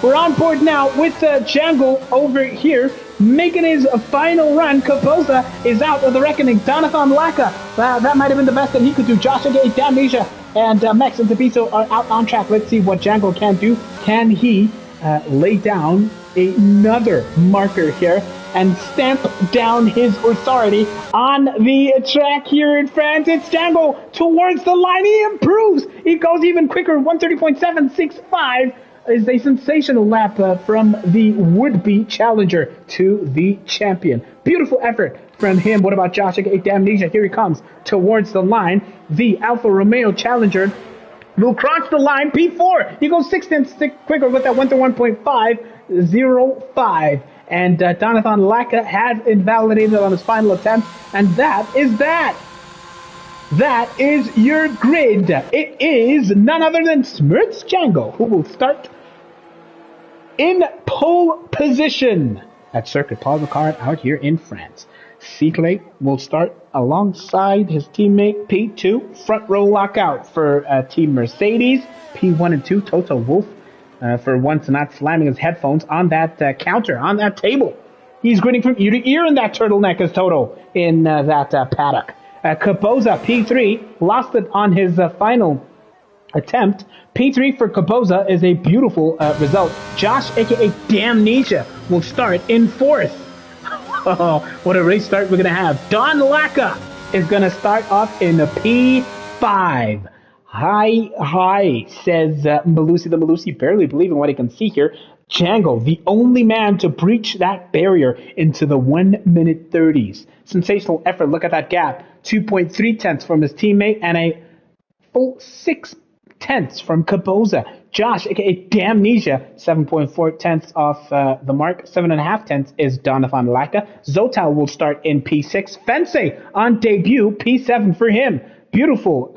We're on board now with Django over here, making his final run. Caboza is out of the reckoning. Donathan Laka, that might have been the best that he could do. Joshua Gate, Damnesia, and Mex and Tabito are out on track. Let's see what Django can do. Can he lay down another marker here and stamp down his authority on the track here in France? It's Django towards the line. He improves. He goes even quicker. 130.765 is a sensational lap from the would-be challenger to the champion. Beautiful effort from him. What about Joshua Damnesia? Here he comes towards the line. The Alfa Romeo challenger will cross the line. P4. He goes 6 tenths quicker with that 1 to 1.5. 6:05. And Jonathan Laka has invalidated on his final attempt, and that is that. That is your grid. It is none other than Smirts Django, who will start in pole position at Circuit Paul Ricard out here in France. Cyclet will start alongside his teammate P2. Front row lockout for Team Mercedes. P1 and 2, Toto Wolff, for once not slamming his headphones on that counter, on that table. He's grinning from ear to ear in that turtleneck as Toto in that paddock. Caboza, P3, lost it on his final attempt. P3 for Caboza is a beautiful result. Josh, aka Damnesia, will start in 4th. Oh, what a race start we're going to have. Don Laka is going to start off in a P5. Hi, says Malusi the Malusi, barely believing what he can see here. Django, the only man to breach that barrier into the 1 minute 30s. Sensational effort. Look at that gap. 2.3 tenths from his teammate and a full 6 tenths from Caboza. Josh, aka Damnesia, 7.4 tenths off the mark. 7.5 tenths is Donovan Laka. Zotal will start in P6. Fensei on debut, P7 for him. Beautiful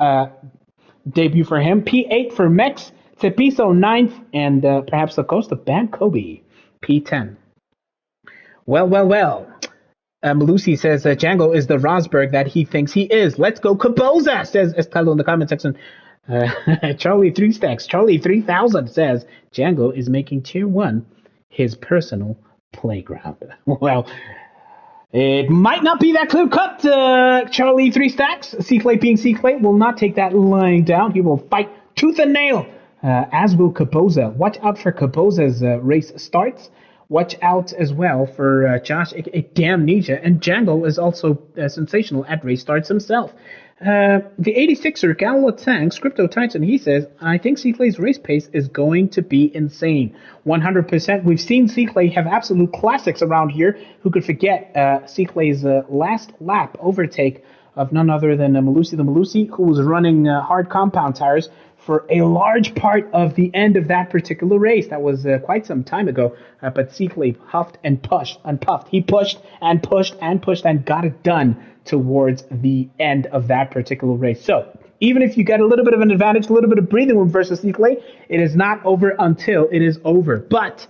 debut for him. P8 for Mex. Tepiso 9th, and perhaps the coast of Bankobi, P10. Well. Malusi says Django is the Rosberg that he thinks he is. Let's go Caboza, says Estelo in the comment section. Charlie 3 Stacks, Charlie 3000 says Django is making Tier 1 his personal playground. Well, it might not be that clear cut, Charlie 3 Stacks. Cyclet being Cyclet will not take that lying down. He will fight tooth and nail. As will Caboza. Watch out for Caboza's race starts. Watch out as well for Josh, Damnesia, and Django is also sensational at race starts himself. The 86er, Galatang, Scripto Titan, he says, I think Cyclet's race pace is going to be insane. 100%. We've seen Cyclet have absolute classics around here. Who could forget Cyclet's last lap overtake of none other than Malusi the Malusi, who was running hard compound tires for a large part of the end of that particular race. That was quite some time ago, but Cyclet huffed and pushed and puffed. He pushed and pushed and pushed and got it done towards the end of that particular race. So even if you get a little bit of an advantage, a little bit of breathing room versus Cyclet, it is not over until it is over. But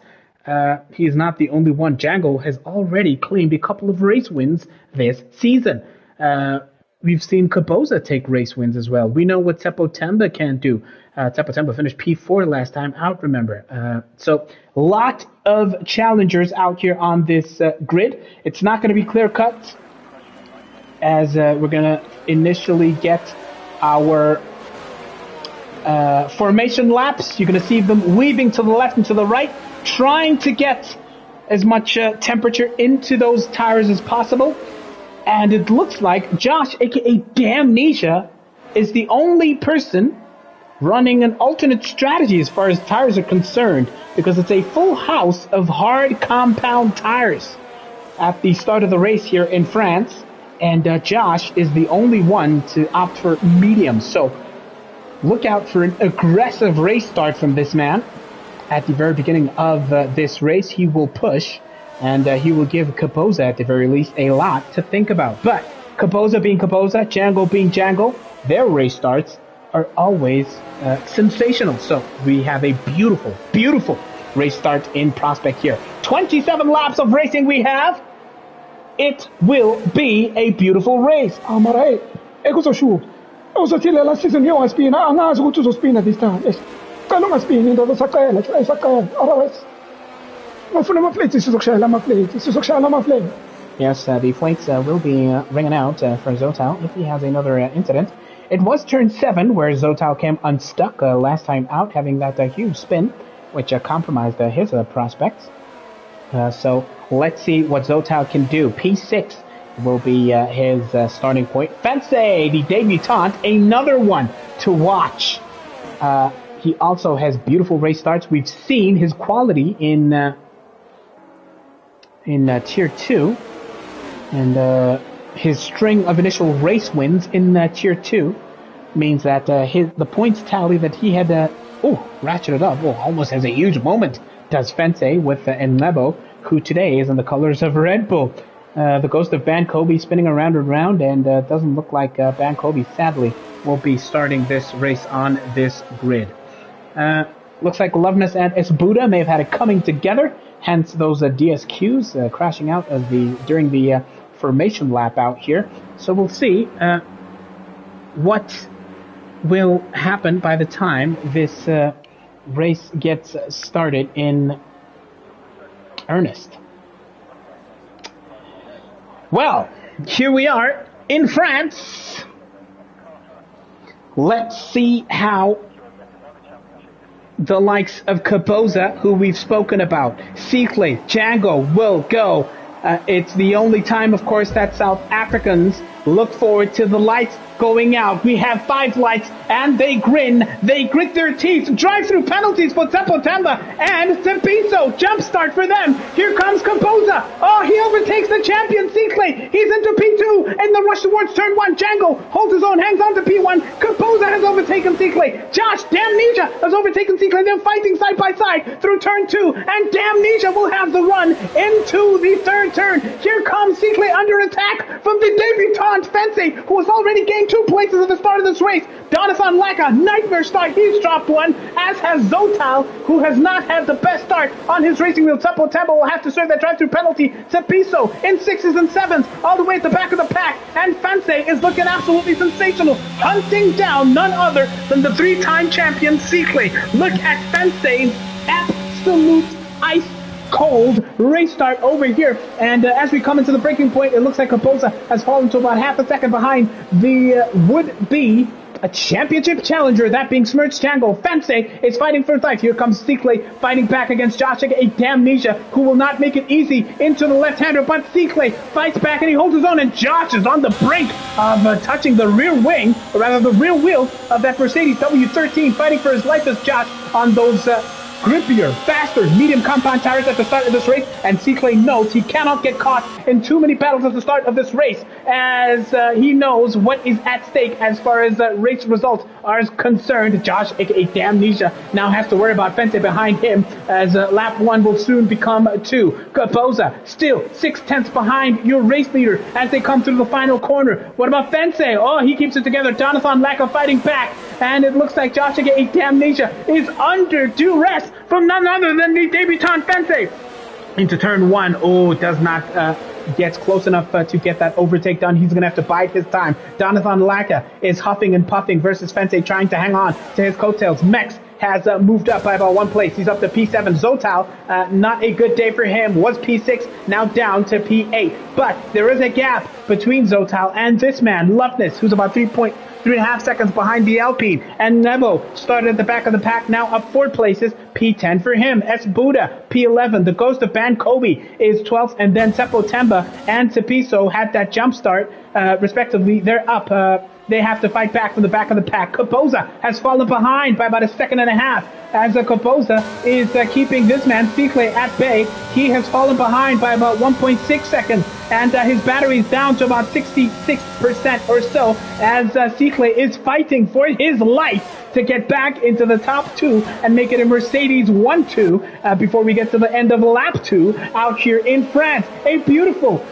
he is not the only one. Django has already claimed a couple of race wins this season. We've seen Caboza take race wins as well. We know what Teppo Temba can do. Teppo Temba finished P4 last time out, remember. So a lot of challengers out here on this grid. It's not going to be clear cut as we're going to initially get our formation laps. You're going to see them weaving to the left and to the right, trying to get as much temperature into those tires as possible. And it looks like Josh, aka Damnesia, is the only person running an alternate strategy as far as tires are concerned, because it's a full house of hard compound tires at the start of the race here in France. And Josh is the only one to opt for medium. So look out for an aggressive race start from this man. At the very beginning of this race, he will push. And he will give Caboza, at the very least, a lot to think about. But Caboza being Caboza, Django being Django, their race starts are always sensational. So we have a beautiful, beautiful race start in prospect here. 27 laps of racing we have. It will be a beautiful race. Amarai, ecco usatile la season io a spina, angazi ukuthi uzospina this time. Cala ungaspini into zasaqela, ayisaqela. Otherwise Yes, the flights will be ringing out for Zotal if he has another incident. It was turn 7 where Zotal came unstuck last time out, having that huge spin, which compromised his prospects. So let's see what Zotal can do. P6 will be his starting point. Fensei, the debutante, another one to watch. He also has beautiful race starts. We've seen his quality in Tier 2, and his string of initial race wins in Tier 2 means that the points tally that he had ratcheted up, almost has a huge moment does Fensei with Enlebo, who today is in the colors of Red Bull. The ghost of Bankobi spinning around and around, and doesn't look like Bankobi, sadly, will be starting this race on this grid. Looks like Loveness and Esbuda may have had it coming together, hence those DSQs crashing out during the formation lap out here. So we'll see what will happen by the time this race gets started in earnest. Well, here we are in France. Let's see how the likes of Caboza, who we've spoken about, Sikle, Django will go. It's the only time, of course, that South Africans look forward to the lights going out. We have 5 lights, and they grin, they grit their teeth, drive through penalties for September and Tempiso. Jump start for them. Here comes Caboza. Oh, he overtakes the champion, Sikle. He's into P2, and the rush towards turn 1. Django holds his own, hangs on to P1. Caboza has overtaken Sikle. Josh Damnesia has overtaken Sikle. They're fighting side by side through turn 2, and Damnesia will have the run into the 3rd turn. Here comes Sikle under attack from the debutant Fensei, who has already gained 2 places at the start of this race. Donathan Laka, nightmare start, he's dropped 1, as has Zotal, who has not had the best start on his racing wheel. Tempo will have to serve that drive-through penalty. Cepiso in 6s and 7s, all the way at the back of the pack, and Fensei is looking absolutely sensational, hunting down none other than the 3-time champion Sikle. Look at Fensei's absolute ice cold race start over here, and as we come into the breaking point, it looks like Caboza has fallen to about half a second behind the would-be a championship challenger, that being Smirch Django. Fensei is fighting for his life. Here comes Sikle fighting back against Josh, a Damnesia, who will not make it easy into the left-hander, but Sikle fights back and he holds his own, and Josh is on the brink of touching the rear wing, or rather the rear wheel of that Mercedes W13, fighting for his life as Josh on those grippier, faster, medium compound tires at the start of this race, and Sikle knows he cannot get caught in too many battles at the start of this race, as he knows what is at stake as far as race results are concerned. Josh, aka Damnesia, now has to worry about Fensei behind him, as lap 1 will soon become 2. Caboza still 6/10 behind your race leader as they come through the final corner. What about Fensei? Oh, he keeps it together. Jonathan Laka fighting back, and it looks like Josh, aka Damnesia, is under duress from none other than the debutant Fensei. Into turn 1, oh, does not gets close enough to get that overtake done. He's going to have to bide his time. Donathan Laka is huffing and puffing versus Fensei, trying to hang on to his coattails. Mex has moved up by about 1 place. He's up to P7. Zotal, not a good day for him. Was P6, now down to P8. But there is a gap between Zotal and this man, Loveness, who's about 3.5 seconds behind the Alpine. And Nebo started at the back of the pack, now up 4 places. P10 for him. Esbuda, P11. The Ghost of Bankobi is 12th, and then Temba and Cepiso had that jump start, respectively. They're up. They have to fight back from the back of the pack. Caboza has fallen behind by about 1.5 seconds, as Caboza is keeping this man, Sikle, at bay. He has fallen behind by about 1.6 seconds, and his battery is down to about 66% or so, as Sikle is fighting for his life to get back into the top 2 and make it a Mercedes 1-2 before we get to the end of lap 2 out here in France. A beautiful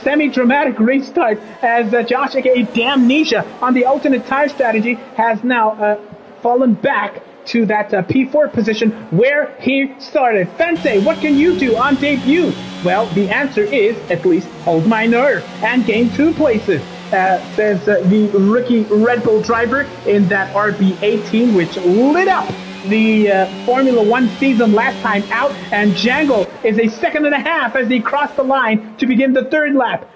semi-dramatic race start, as Josh, aka Damnesia, on the alternate tire strategy, has now fallen back to that P4 position where he started. Fensei, what can you do on debut? Well, the answer is at least hold my nerve and gain 2 places. Says the rookie Red Bull driver in that RB18, which lit up the Formula 1 season last time out, and Django is 1.5 seconds as he crossed the line to begin the 3rd lap.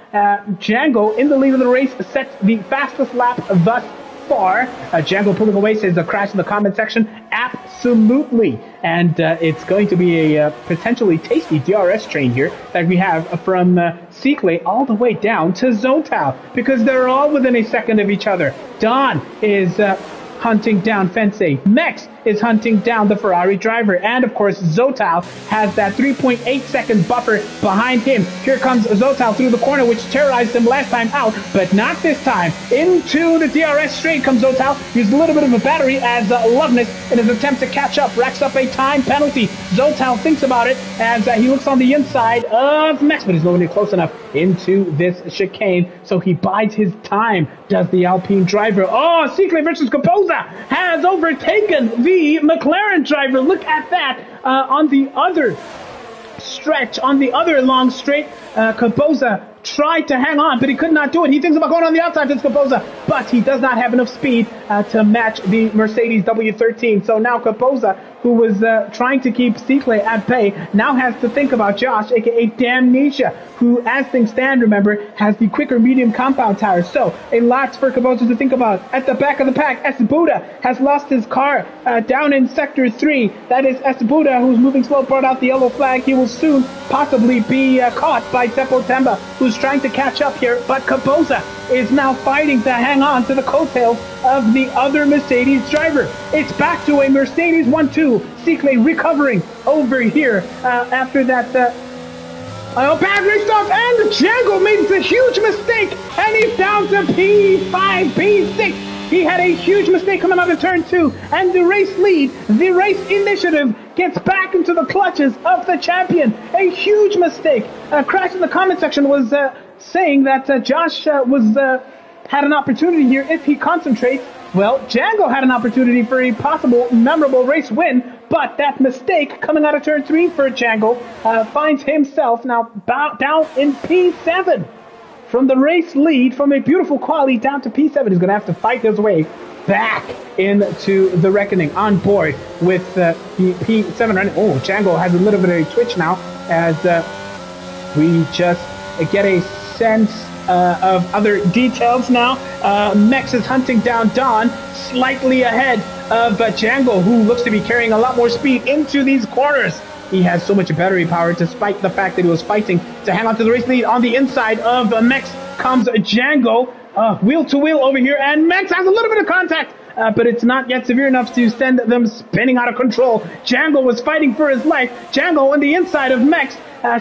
Django, in the lead of the race, sets the fastest lap thus far. Django pulling away says the crash in the comment section. Absolutely. And it's going to be a potentially tasty DRS train here that we have from Sikle all the way down to Zotal, because they're all within 1 second of each other. Don is hunting down Fensei. Mex is hunting down the Ferrari driver. And of course, Zotal has that 3.8-second buffer behind him. Here comes Zotal through the corner, which terrorized him last time out, but not this time. Into the DRS straight comes Zotal. Used a little bit of a battery as Loveness, in his attempt to catch up, racks up a time penalty. Zotal thinks about it as he looks on the inside of Max, but he's nowhere near close enough into this chicane, so he bides his time, does the Alpine driver. Oh, Cicle versus Capoza has overtaken the McLaren driver. Look at that. On the other stretch, on the other long straight, Capoza tried to hang on, but he could not do it. He thinks about going on the outside to Capoza, but he does not have enough speed to match the Mercedes W13. So now Capoza, who was trying to keep Cicle at bay, now has to think about Josh, aka Damnesia, who, as things stand, remember, has the quicker medium compound tires. So a lot for Capoza to think about. At the back of the pack, Esbuda has lost his car down in Sector 3. That is Esbuda, who's moving slow, brought out the yellow flag. He will soon possibly be caught by Seppo Temba, who's trying to catch up here, but Capoza is now fighting to hang on to the coattails of the other Mercedes driver. It's back to a Mercedes 1-2. Cicle recovering over here after that bad race off, and Django made a huge mistake, and he's down to P5, P6. He had a huge mistake coming out of turn 2, and the race lead, the race initiative, gets back into the clutches of the champion. A huge mistake. Crash in the comment section was saying that Josh had an opportunity here if he concentrates. Well, Django had an opportunity for a possible memorable race win, but that mistake coming out of turn 3 for Django finds himself now down in P7. From the race lead, from a beautiful quali down to P7, he's going to have to fight his way back into the reckoning on board with the P7 running. Oh, Django has a little bit of a twitch now as we just get a sense of other details now. Mex is hunting down Don, slightly ahead of Django, who looks to be carrying a lot more speed into these corners. He has so much battery power, despite the fact that he was fighting to hang on to the race lead. On the inside of Mex comes Django, wheel to wheel over here, and Mex has a little bit of contact, but it's not yet severe enough to send them spinning out of control. Django was fighting for his life. Django on the inside of Mex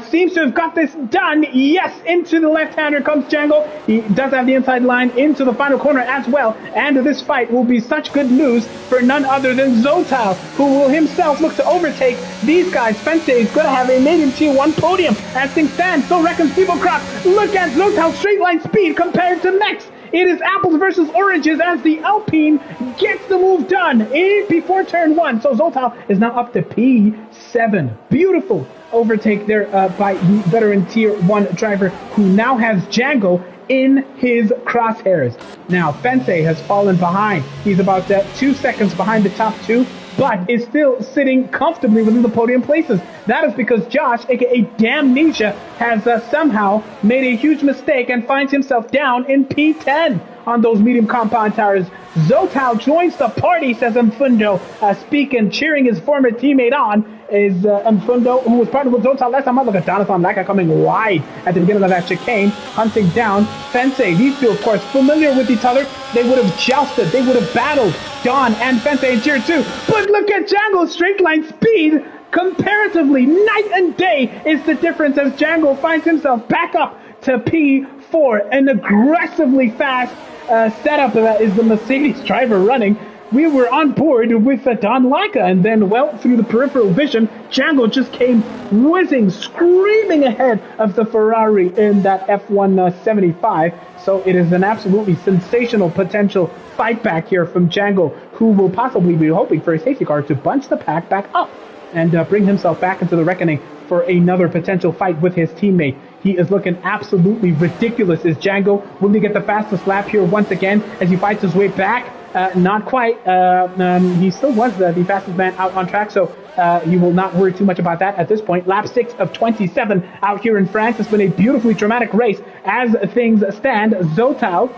seems to have got this done. Yes, into the left-hander comes Django. He does have the inside line into the final corner as well. And this fight will be such good news for none other than Zotal, who will himself look to overtake these guys. Fence is going to have a maiden T1 podium as things stand. So reckons People Crop. Look at Zotal's straight line speed compared to Mex. It is apples versus oranges as the Alpine gets the move done before turn 1. So Zotal is now up to P7. Beautiful overtake there by the veteran tier 1 driver, who now has Django in his crosshairs. Now Fence has fallen behind. He's about 2 seconds behind the top 2, but is still sitting comfortably within the podium places. That is because Josh, aka Damnesia, has somehow made a huge mistake and finds himself down in P10 on those medium compound tires. Zotal joins the party, says Mfundo, speaking, cheering his former teammate on. Is Mfundo, who was partnered with Zotal last time. Look at Donathan Laka coming wide at the beginning of that chicane, hunting down Fence. These two, of course, familiar with each other. They would have jousted, they would have battled Don and Fence in tier 2. But look at Django's straight line speed. Comparatively, night and day is the difference as Django finds himself back up to P4. An aggressively fast setup is the Mercedes driver running. We were on board with Don Laka, and then, well, through the peripheral vision, Django just came whizzing, screaming ahead of the Ferrari in that F1 75. So it is an absolutely sensational potential fight back here from Django, who will possibly be hoping for a safety car to bunch the pack back up and bring himself back into the reckoning for another potential fight with his teammate. He is looking absolutely ridiculous as Django. Will he get the fastest lap here once again as he fights his way back? Not quite. He still was the fastest man out on track, so you will not worry too much about that at this point. Lap 6 of 27 out here in France. It's been a beautifully dramatic race as things stand. Zotal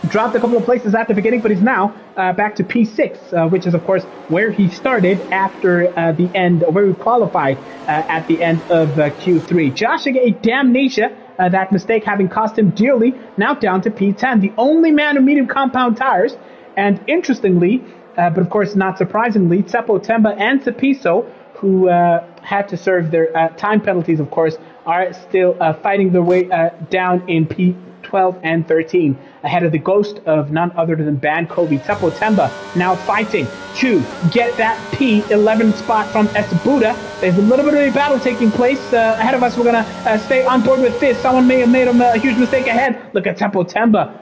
dropped a couple of places at the beginning, but he's now back to P6, which is, of course, where he started after the end, where he qualified at the end of Q3. Josh a Damnesia. That mistake having cost him dearly, now down to P10. The only man in medium compound tires. And interestingly, But of course, not surprisingly, Tsepo Temba and Sepiso, who had to serve their time penalties, of course, are still fighting their way down in P12 and 13, ahead of the ghost of none other than Ban Kobe. Tsepo Temba now fighting to get that P11 spot from Esbuda. There's a little bit of a battle taking place ahead of us. We're going to stay on board with this. Someone may have made a huge mistake ahead. Look at Tsepo Temba.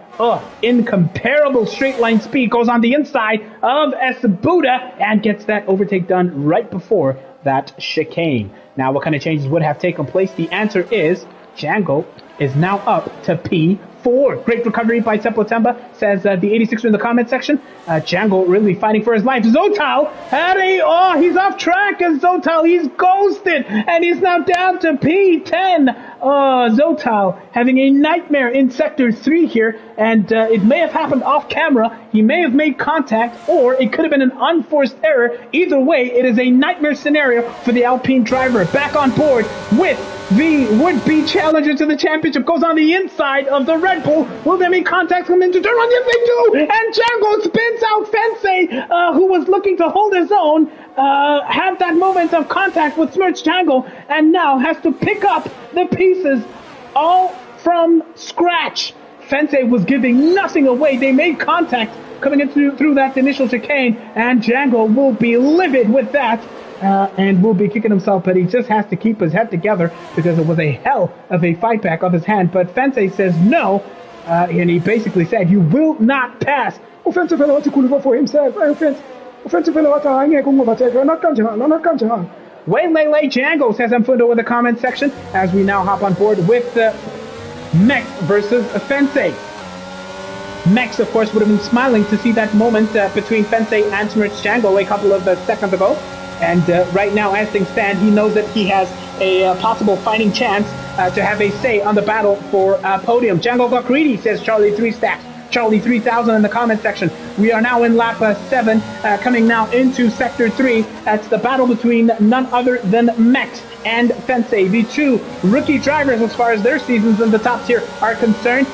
Incomparable straight line speed, goes on the inside of Esbuda and gets that overtake done right before that chicane. Now, what kind of changes would have taken place? The answer is Django is now up to P4. Great recovery by Tsepo Temba, says the 86er in the comment section. Django really fighting for his life. Zotal he's off track as Zotal, he's ghosted, and he's now down to P10. Zotal having a nightmare in Sector 3 here, and it may have happened off camera. He may have made contact, or it could have been an unforced error. Either way, it is a nightmare scenario for the Alpine driver. Back on board with the would-be challenger to the championship, goes on the inside of the Red Bull. Will there be contact coming into turn one? Yes, they do! And Django spins out Fensei, who was looking to hold his own, had that moment of contact with Smirch Django, and now has to pick up the pieces all from scratch. Fensei was giving nothing away. They made contact coming into through that initial chicane, and Django will be livid with that. And will be kicking himself, but he just has to keep his head together because it was a hell of a fight back of his hand. But Fensei says no, and he basically said, you will not pass. Offensive fellow wants to cool for himself. Offensive fellow wants to hang over. Not Kanjahan. Wayne Lele Django says I'm Fundo in the comment section as we now hop on board with Mex versus Fensei. Mex, of course, would have been smiling to see that moment between Fensei and Smirch Django a couple of seconds ago. And right now, as things stand, he knows that he has a possible fighting chance to have a say on the battle for podium. Django got greedy, says Charlie 3 Stacks. Charlie 3000 in the comment section. We are now in lap 7, coming now into Sector 3. That's the battle between none other than Mex and Fensei, the two rookie drivers as far as their seasons in the top tier are concerned.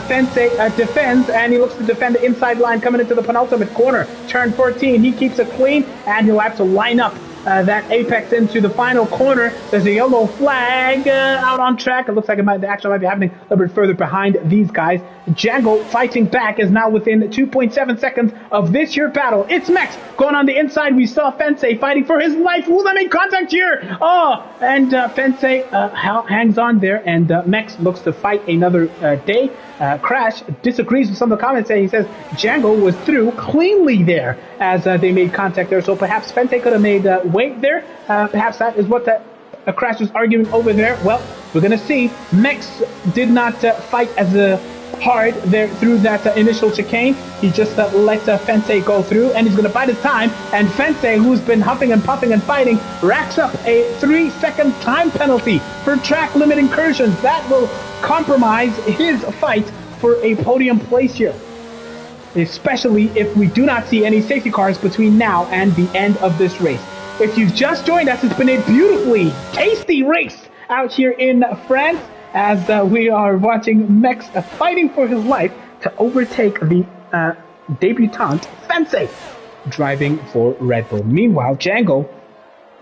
Fensei defends, and he looks to defend the inside line coming into the penultimate corner. Turn 14, he keeps it clean, and he'll have to line up that apex into the final corner. There's a yellow flag out on track. It looks like the action might be happening a little bit further behind these guys. Django fighting back is now within 2.7 seconds of this here battle. It's Mex going on the inside. We saw Fensei fighting for his life. Will they make contact here? And Fensei hangs on there, and Mex looks to fight another day. Crash disagrees with some of the comments, and he says Django was through cleanly there as they made contact there. So perhaps Fensei could have made weight there. Perhaps that is what Crash was arguing over there. Well, we're going to see. Mex did not fight as hard there through that initial chicane. He just let Fensei go through, and he's going to bide his time. And Fensei, who's been huffing and puffing and fighting, racks up a 3-second time penalty for track limit incursions. That will compromise his fight for a podium place here, especially if we do not see any safety cars between now and the end of this race. If you've just joined us, it's been a beautifully tasty race out here in France as we are watching Mex fighting for his life to overtake the debutant Fensei driving for Red Bull. Meanwhile, Django,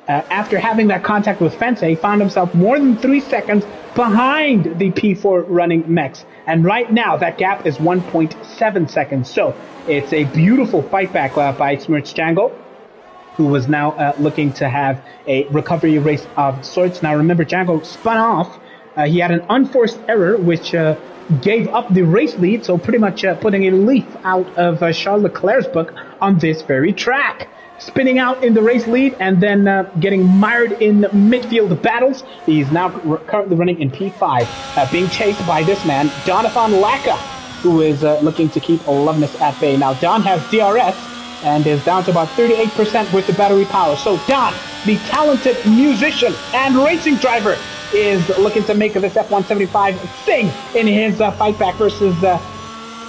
after having that contact with Fensei, found himself more than 3 seconds behind the P4 running Mex. And right now, that gap is 1.7 seconds. So it's a beautiful fight back by Smirch Django, who was now looking to have a recovery race of sorts. Now remember, Django spun off. He had an unforced error, which gave up the race lead, so pretty much putting a leaf out of Charles Leclerc's book on this very track. Spinning out in the race lead and then getting mired in midfield battles. He's now currently running in P5, being chased by this man, Jonathan Lacka, who is looking to keep Loveness at bay. Now, Don has DRS and is down to about 38% with the battery power. So Don, the talented musician and racing driver, is looking to make this F175 sing in his fight back versus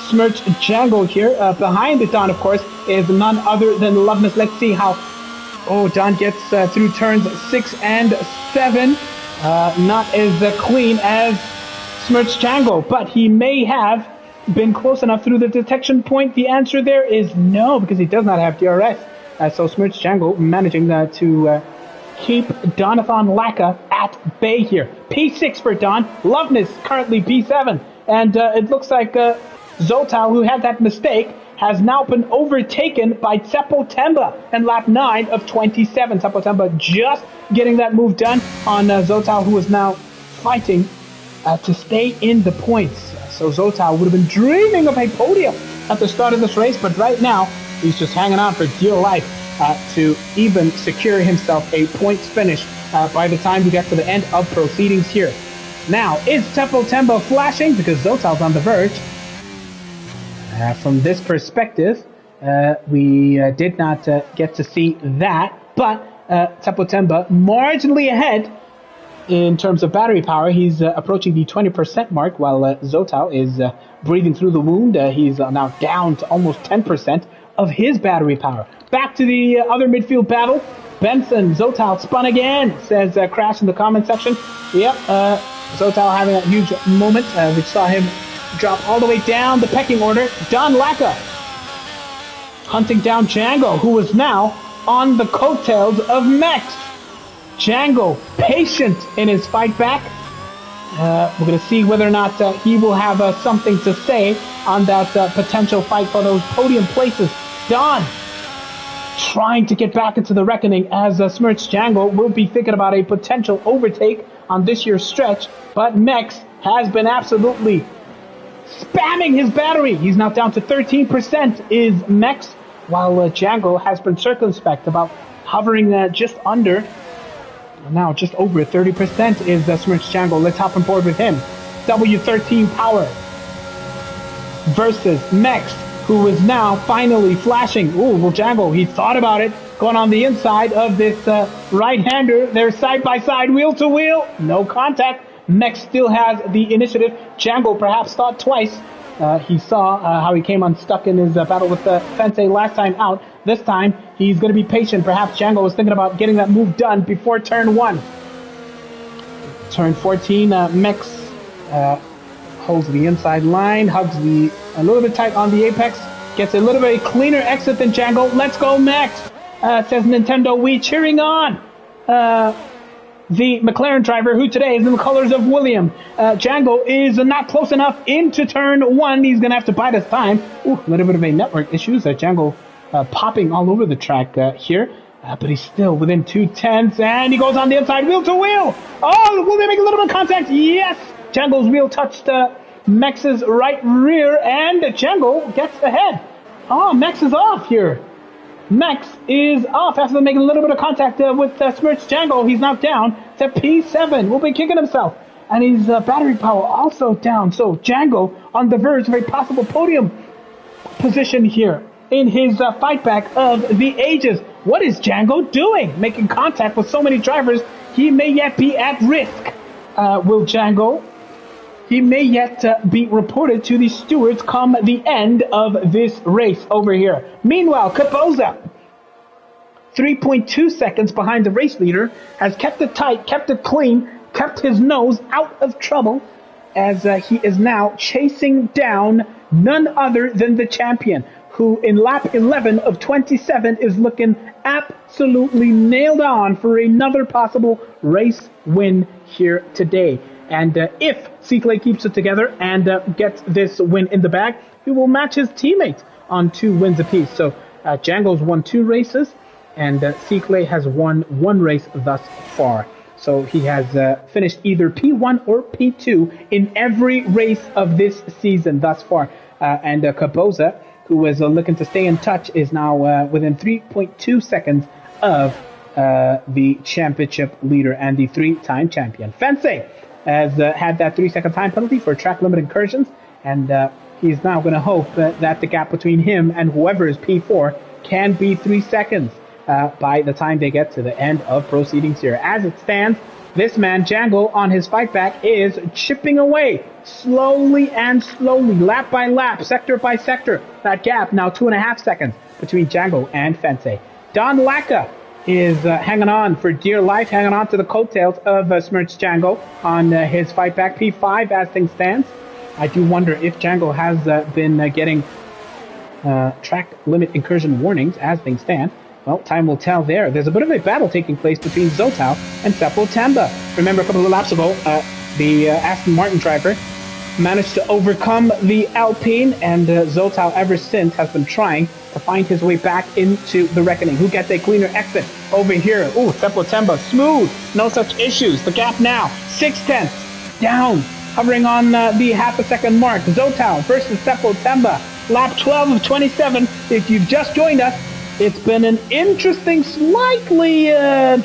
Smirch Django here. Behind the Don, of course, is none other than Loveness. Let's see how Don gets through turns 6 and 7. Not as clean as Smirch Django, but he may have been close enough through the detection point? The answer there is no, because he does not have DRS. So Smirch Django managing to keep Donathan Laka at bay here. P6 for Don. Loveness currently P7. And it looks like Zotal, who had that mistake, has now been overtaken by Tsepo Temba in lap 9 of 27. Tsepo Temba just getting that move done on Zotal, who is now fighting to stay in the points. So Zotal would have been dreaming of a podium at the start of this race, but right now he's just hanging on for dear life to even secure himself a points finish by the time we get to the end of proceedings here. Now, is Tsepo Temba flashing? Because Zotal's on the verge. From this perspective, we did not get to see that, but Tsepo Temba marginally ahead in terms of battery power. He's approaching the 20% mark, while Zotal is breathing through the wound. He's now down to almost 10% of his battery power. Back to the other midfield battle. Benson, Zotal spun again, says Crash in the comment section. Yep, Zotal having a huge moment. We saw him drop all the way down the pecking order. Don Laka hunting down Django, who is now on the coattails of Mex. Django patient in his fight back. We're going to see whether or not he will have something to say on that potential fight for those podium places. Don trying to get back into the reckoning as Smirch Django will be thinking about a potential overtake on this year's stretch, but Mex has been absolutely spamming his battery. He's now down to 13% is Mex, while Django has been circumspect, about hovering just under. Now just over 30% is Smirch Django. Let's hop on board with him. W13 Power versus Mex, who is now finally flashing. Ooh, well, Django, he thought about it. Going on the inside of this right-hander. They're side-by-side, wheel-to-wheel. No contact. Mex still has the initiative. Django perhaps thought twice. He saw how he came unstuck in his battle with Fensei last time out. This time, he's going to be patient. Perhaps Django was thinking about getting that move done before turn 1. Turn 14, Mex holds the inside line, hugs a little bit tight on the apex, gets a little bit cleaner exit than Django. Let's go, Mex, says Nintendo Wii, cheering on the McLaren driver, who today is in the colors of William. Django is not close enough into turn 1. He's going to have to bide his time. Ooh, a little bit of a network issues. Django popping all over the track here. But he's still within 2/10, and he goes on the inside, wheel to wheel. Oh, will they make a little bit of contact? Yes! Django's wheel touched Mex's right rear, and Django gets ahead. Oh, Mex is off here. Mex is off after making a little bit of contact with Smirch Django. He's now down to P7. Will be kicking himself. And his battery power also down. So Django on the verge of a possible podium position here in his fight back of the ages. What is Django doing? Making contact with so many drivers, he may yet be at risk. Will Django? He may yet be reported to the stewards come the end of this race over here. Meanwhile, Capoza, 3.2 seconds behind the race leader, has kept it tight, kept it clean, kept his nose out of trouble, as he is now chasing down none other than the champion, who in lap 11 of 27 is looking absolutely nailed on for another possible race win here today. And if Cicle keeps it together and gets this win in the bag, he will match his teammates on 2 wins apiece. So Django's won 2 races, and Cicle has won 1 race thus far. So he has finished either P1 or P2 in every race of this season thus far. And Capoza, who is looking to stay in touch, is now within 3.2 seconds of the championship leader and the 3-time champion. Fensei has had that 3-second time penalty for track limit incursions, and he's now going to hope that the gap between him and whoever is P4 can be 3 seconds by the time they get to the end of proceedings here. As it stands, this man, Django, on his fight back is chipping away slowly and slowly, lap by lap, sector by sector. That gap now 2.5 seconds between Django and Fensei. Don Laka is hanging on for dear life, hanging on to the coattails of Smirch Django on his fight back, P5 as things stand. I do wonder if Django has been getting track limit incursion warnings as things stand. Well, time will tell there. There's a bit of a battle taking place between Zotal and Sepultemba. Remember a couple of laps ago, the Aston Martin driver managed to overcome the Alpine, and Zotal ever since has been trying to find his way back into the reckoning. Who gets a cleaner exit over here? Ooh, Sepultemba, smooth, no such issues. The gap now, 6/10 down, hovering on the half a second mark. Zotal versus Sepultemba, lap 12 of 27. If you've just joined us, it's been an interesting, slightly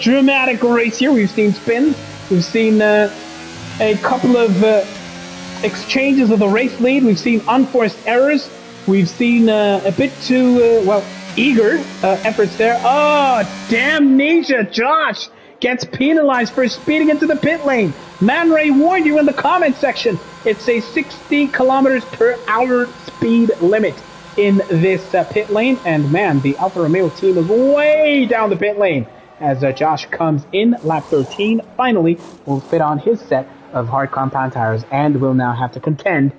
dramatic race here. We've seen spins, we've seen a couple of exchanges of the race lead. We've seen unforced errors. We've seen a bit too, eager efforts there. Oh, damnesia. Josh gets penalized for speeding into the pit lane. Man Ray warned you in the comment section. It's a 60 kilometers per hour speed limit in this pit lane. And man, the Alfa Romeo team is way down the pit lane as Josh comes in. Lap 13 finally will fit on his set of hard compound tires and will now have to contend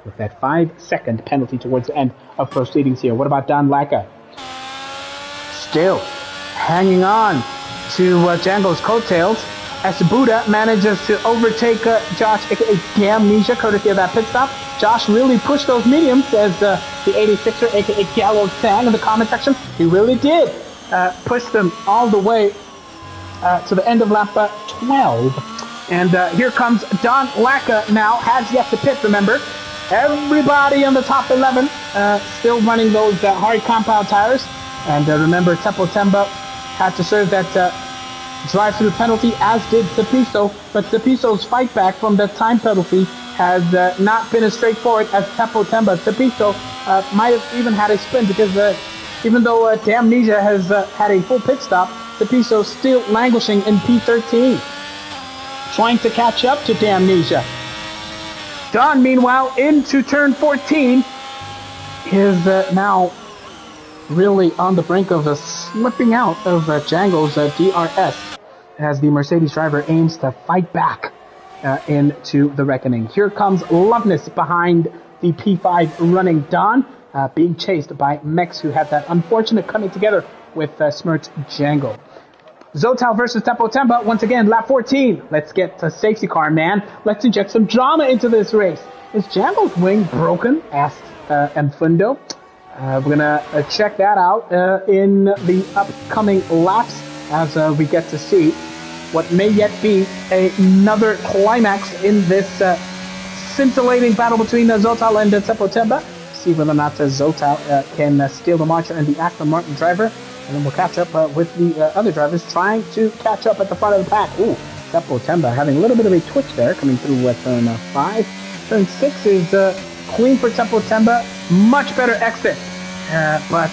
with that 5-second penalty towards the end of proceedings here. What about Don Lacka? Still hanging on to Django's coattails as Buddha manages to overtake Josh, aka Damnesia, courtesy of that pit stop. Josh really pushed those mediums as the 86er, aka Gallo sang in the comment section. He really did push them all the way to the end of lap 12. And here comes Don Lacka now, has yet to pit, remember. Everybody in the top 11 still running those hard compound tires. And remember, Sepultemba had to serve that drive-through penalty, as did Cepiso. But Cepiso's fight back from that time penalty has not been as straightforward as Sepultemba. Cepiso might have even had a spin because even though Damnesia has had a full pit stop, Cepiso still languishing in P13. Trying to catch up to Damnesia. Don, meanwhile, into turn 14, is now really on the brink of slipping out of Django's DRS as the Mercedes driver aims to fight back into the reckoning. Here comes Loveness behind the P5 running Don, being chased by Mex, who had that unfortunate coming together with Smirt's Django. Zotal versus Sepultemba, once again, lap 14. Let's get to safety car, man. Let's inject some drama into this race. Is Django's wing broken? Asked Mfundo. We're going to check that out in the upcoming laps as we get to see what may yet be another climax in this scintillating battle between Zotal and Sepultemba. See whether or not Zotal can steal the marcher and the Aston Martin driver. And then we'll catch up with the other drivers trying to catch up at the front of the pack. Ooh, Sepultemba having a little bit of a twitch there coming through turn 5. Turn 6 is clean for Sepultemba. Much better exit. But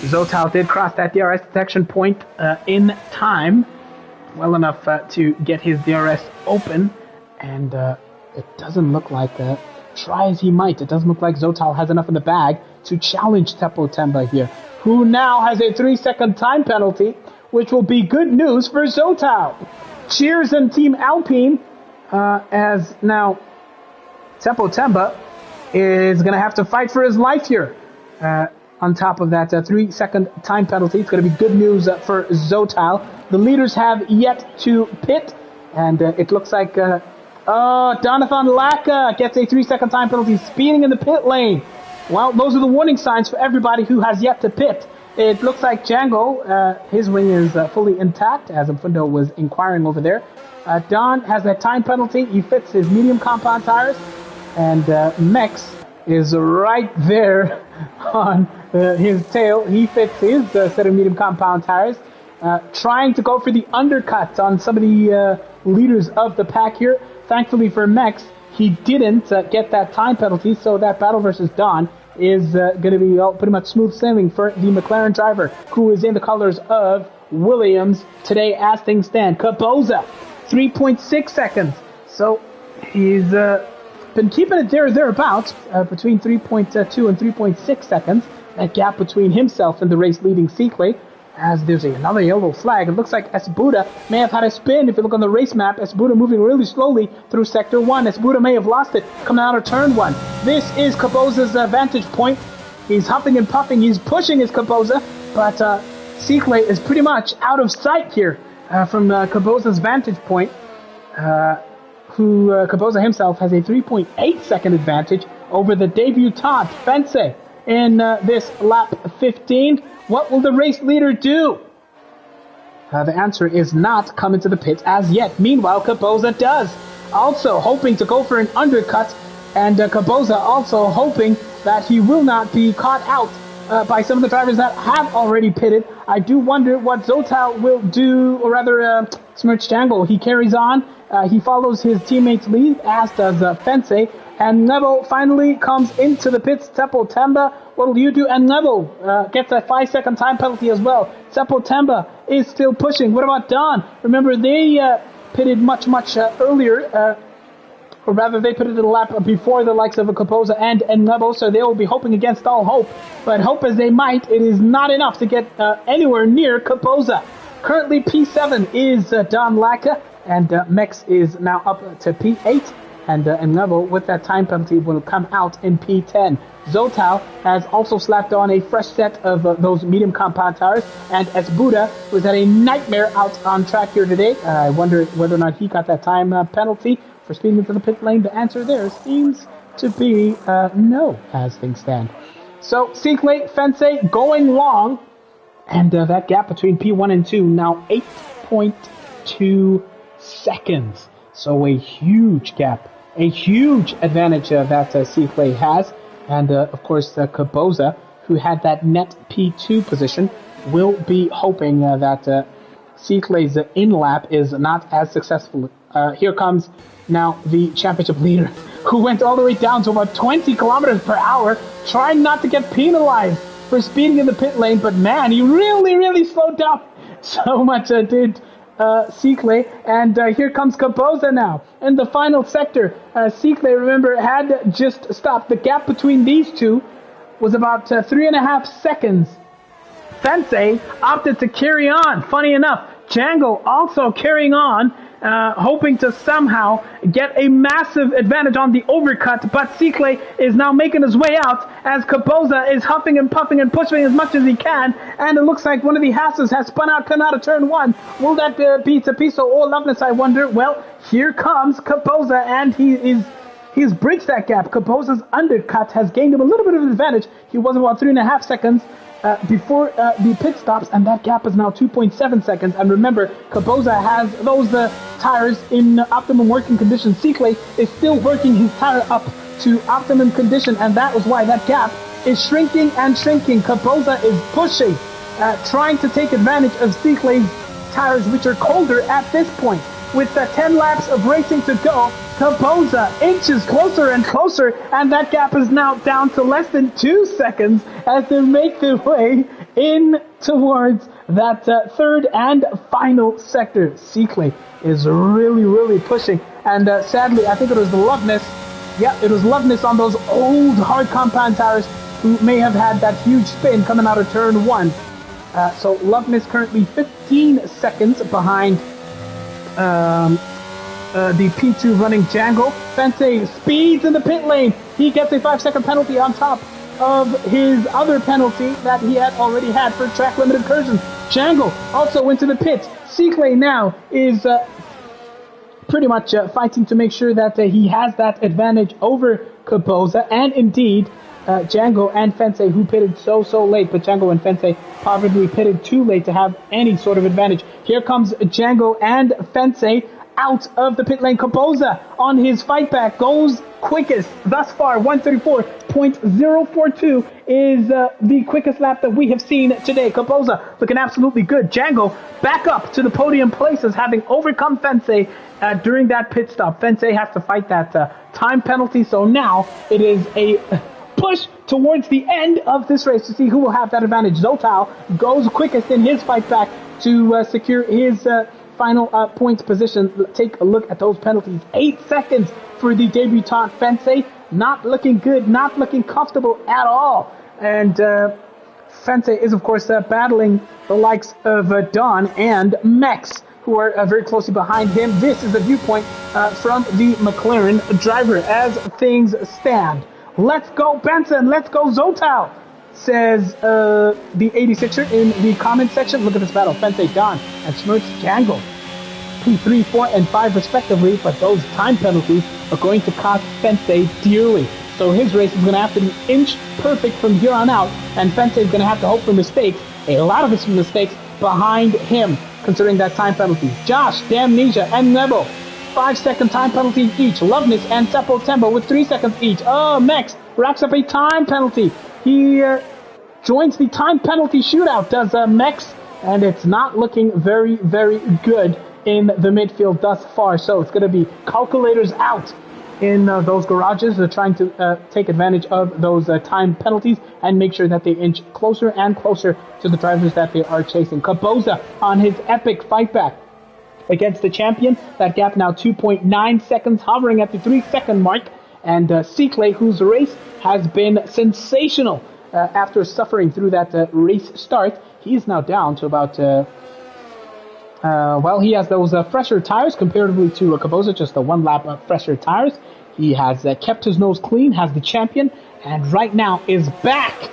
Zotal did cross that DRS detection point in time. Well enough to get his DRS open. And it doesn't look like, try as he might, it doesn't look like Zotal has enough in the bag to challenge Sepultemba here, who now has a 3-second time penalty, which will be good news for Zotal. Cheers and Team Alpine, as now Sepultemba is going to have to fight for his life here. On top of that 3-second time penalty, it's going to be good news for Zotal. The leaders have yet to pit, and it looks like Donathan Lacka gets a 3-second time penalty, speeding in the pit lane. Well, those are the warning signs for everybody who has yet to pit. It looks like Django, his wing is fully intact, as Mfundo was inquiring over there. Don has that time penalty. He fits his medium compound tires. And Mex is right there on his tail. He fits his set of medium compound tires. Trying to go for the undercut on some of the leaders of the pack here. Thankfully for Mex, he didn't get that time penalty, so that battle versus Don is going to be pretty much smooth sailing for the McLaren driver, who is in the colors of Williams today as things stand. Caboza, 3.6 seconds. So he's been keeping it thereabouts, between 3.2 and 3.6 seconds. That gap between himself and the race-leading Seaclay. as there's another yellow flag. It looks like Esbuda may have had a spin. If you look on the race map, Esbuda moving really slowly through Sector 1. Esbuda may have lost it coming out of Turn 1. This is Caboza's vantage point. He's huffing and puffing. He's pushing his Caboza, but Cicle is pretty much out of sight here from Caboza's vantage point. Caboza himself has a 3.8 second advantage over the debutant Fence in this lap 15. What will the race leader do? The answer is not come into the pits as yet. Meanwhile, Caboza does. Also hoping to go for an undercut, and Caboza also hoping that he will not be caught out by some of the drivers that have already pitted. I do wonder what Zotal will do, or rather Smirch Jangle. He carries on. He follows his teammates' lead, as does Fence. And Neville finally comes into the pits. Seppo Temba, what will you do? And Neville gets a 5-second time penalty as well. Seppo Temba is still pushing. What about Don? Remember, they pitted much earlier, or rather they pitted a lap before the likes of a Caboza and Neville, so they will be hoping against all hope. But hope as they might, it is not enough to get anywhere near Caboza. Currently P7 is Don Lacka, and Mex is now up to P8. And Neville, with that time penalty, will come out in P10. Zotal has also slapped on a fresh set of those medium compound tires, and Esbuda was had a nightmare out on track here today. I wonder whether or not he got that time penalty for speeding into the pit lane. The answer there seems to be no, as things stand. So Cicle, Fence going long, and that gap between P1 and 2 now 8.2 seconds. So a huge gap. A huge advantage that Cicle has, and of course Caboza, who had that net P2 position, will be hoping that Cicle's in-lap is not as successful. Here comes now the championship leader, who went all the way down to about 20 kilometers per hour, trying not to get penalized for speeding in the pit lane, but man, he really slowed down so much, did Cicle, and here comes Caboza now in the final sector. Cicle, remember, had just stopped. The gap between these two was about 3.5 seconds. Fence opted to carry on. Funny enough, Django also carrying on, hoping to somehow get a massive advantage on the overcut, but Cicle is now making his way out as Caboza is huffing and puffing and pushing as much as he can, and it looks like one of the Hasses has spun out, come out of turn 1. Will that be Tapiso or Loveness, I wonder? Well, here comes Caboza, and he's bridged that gap. Caboza's undercut has gained him a little bit of an advantage. He was about 3.5 seconds before the pit stops, and that gap is now 2.7 seconds. And remember, Caboza has those tires in optimum working condition. Cicle is still working his tire up to optimum condition, and that is why that gap is shrinking and shrinking. Caboza is pushing, trying to take advantage of Cicle's tires, which are colder at this point. With 10 laps of racing to go, Caboza inches closer and closer, and that gap is now down to less than 2 seconds as they make their way in towards that third and final sector. Cicle is really pushing, and sadly, I think it was the Loveness. Yeah, it was Loveness on those old hard compound tires who may have had that huge spin coming out of turn 1. So Loveness currently 15 seconds behind the P2 running Django. Fence speeds in the pit lane. He gets a 5-second penalty on top of his other penalty that he had already had for track limit incursions. Django also went to the pits. Cicle now is pretty much fighting to make sure that he has that advantage over Caboza, and indeed Django and Fence, who pitted so late, but Django and Fence probably pitted too late to have any sort of advantage. Here comes Django and Fence out of the pit lane. Caboza on his fight back goes quickest thus far. 134.042 is the quickest lap that we have seen today. Caboza looking absolutely good. Django back up to the podium places, having overcome Fence during that pit stop. Fence has to fight that time penalty, so now it is a push towards the end of this race to see who will have that advantage. Zotal goes quickest in his fight back to secure his final points position. Take a look at those penalties. 8 seconds for the debutant Fence. Not looking good, not looking comfortable at all. And Fente is, of course, battling the likes of Don and Mex, who are very closely behind him. This is the viewpoint from the McLaren driver as things stand. Let's go, Benson. Let's go, Zotal, says the 86er in the comment section. Look at this battle. Fente, Don, and Smirch Jangle. P3, 4, and 5 respectively, but those time penalties are going to cost Fente dearly. So his race is going to have to be inch perfect from here on out, and Fente is going to have to hope for mistakes, a lot of his mistakes behind him, considering that time penalty. Josh, Damnesia, and Nebo, 5-second time penalties each. Loveness and Seppo Tembo with 3 seconds each. Oh, Mex racks up a time penalty. He joins the time penalty shootout, does Mex, and it's not looking very, very good in the midfield thus far. So it's going to be calculators out in those garages. They're trying to take advantage of those time penalties and make sure that they inch closer and closer to the drivers that they are chasing. Caboza on his epic fight back against the champion. That gap now 2.9 seconds, hovering at the 3-second mark. And Cicle, whose race has been sensational after suffering through that race start, he's now down to about... he has those fresher tires comparatively to Caboza, just the 1 lap fresher tires. He has kept his nose clean, has the champion, and right now is back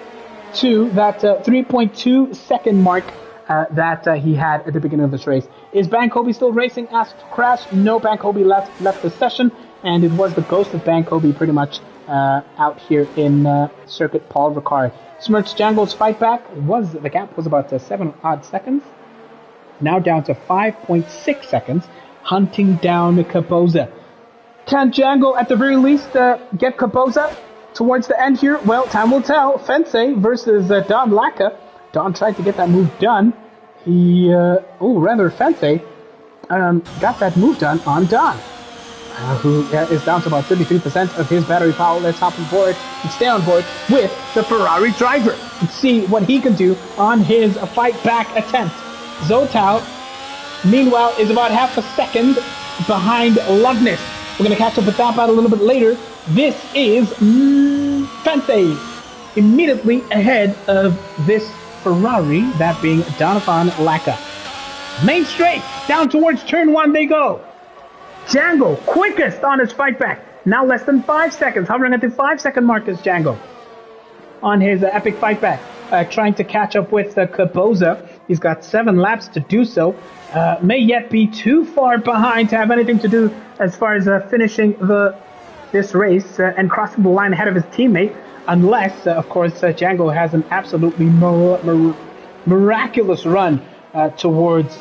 to that 3.2 second mark that he had at the beginning of this race. Is Bankobi still racing? Asked Crash. No, Bankobi left the session, and it was the ghost of Bankobi pretty much out here in Circuit Paul Ricard. Smirch Jangle's fight back the gap was about 7 odd seconds. Now down to 5.6 seconds, hunting down Caboza. Can Jangle at the very least get Caboza towards the end here? Well, time will tell. Fence versus Don Laka. Don tried to get that move done. Fence got that move done on Don, who is down to about 33% of his battery power. Let's hop on board and stay on board with the Ferrari driver and see what he can do on his fight back attempt. Zotal, meanwhile, is about half a second behind Loveness. We're going to catch up with that battle a little bit later. This is Fente, immediately ahead of this Ferrari, that being Donovan Laka. Main straight, down towards turn 1 they go. Django, quickest on his fight back. Now less than 5 seconds, hovering at the 5-second mark is Django on his epic fight back. Trying to catch up with Caboza. He's got 7 laps to do so. May yet be too far behind to have anything to do as far as finishing this race and crossing the line ahead of his teammate, unless, of course, Django has an absolutely miraculous run towards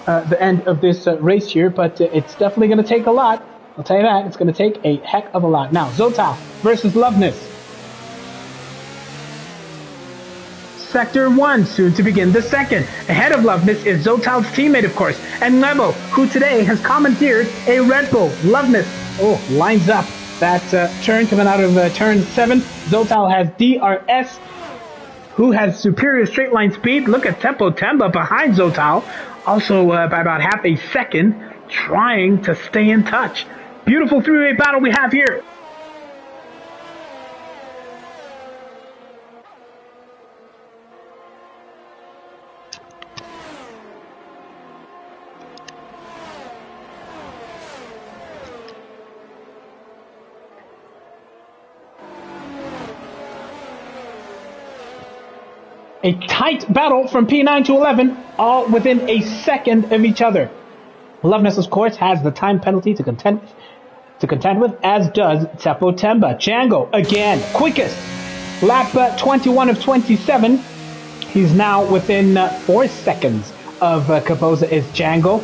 the end of this race here. But it's definitely going to take a lot. I'll tell you that. It's going to take a heck of a lot. Now, Zotal versus Loveness. Sector 1, soon to begin the second. Ahead of Loveness is Zotal's teammate, of course, and Nebo, who today has commandeered a Red Bull. Loveness, lines up that turn coming out of turn 7. Zotal has DRS, who has superior straight line speed. Look at Tempo Temba behind Zotal, also by about half a second, trying to stay in touch. Beautiful three-way battle we have here. A tight battle from P9 to 11, all within a second of each other. Loveness, of course, has the time penalty to contend with, as does Teppo Temba. Django, again, quickest. Lap 21 of 27. He's now within 4 seconds of Caboza is Django,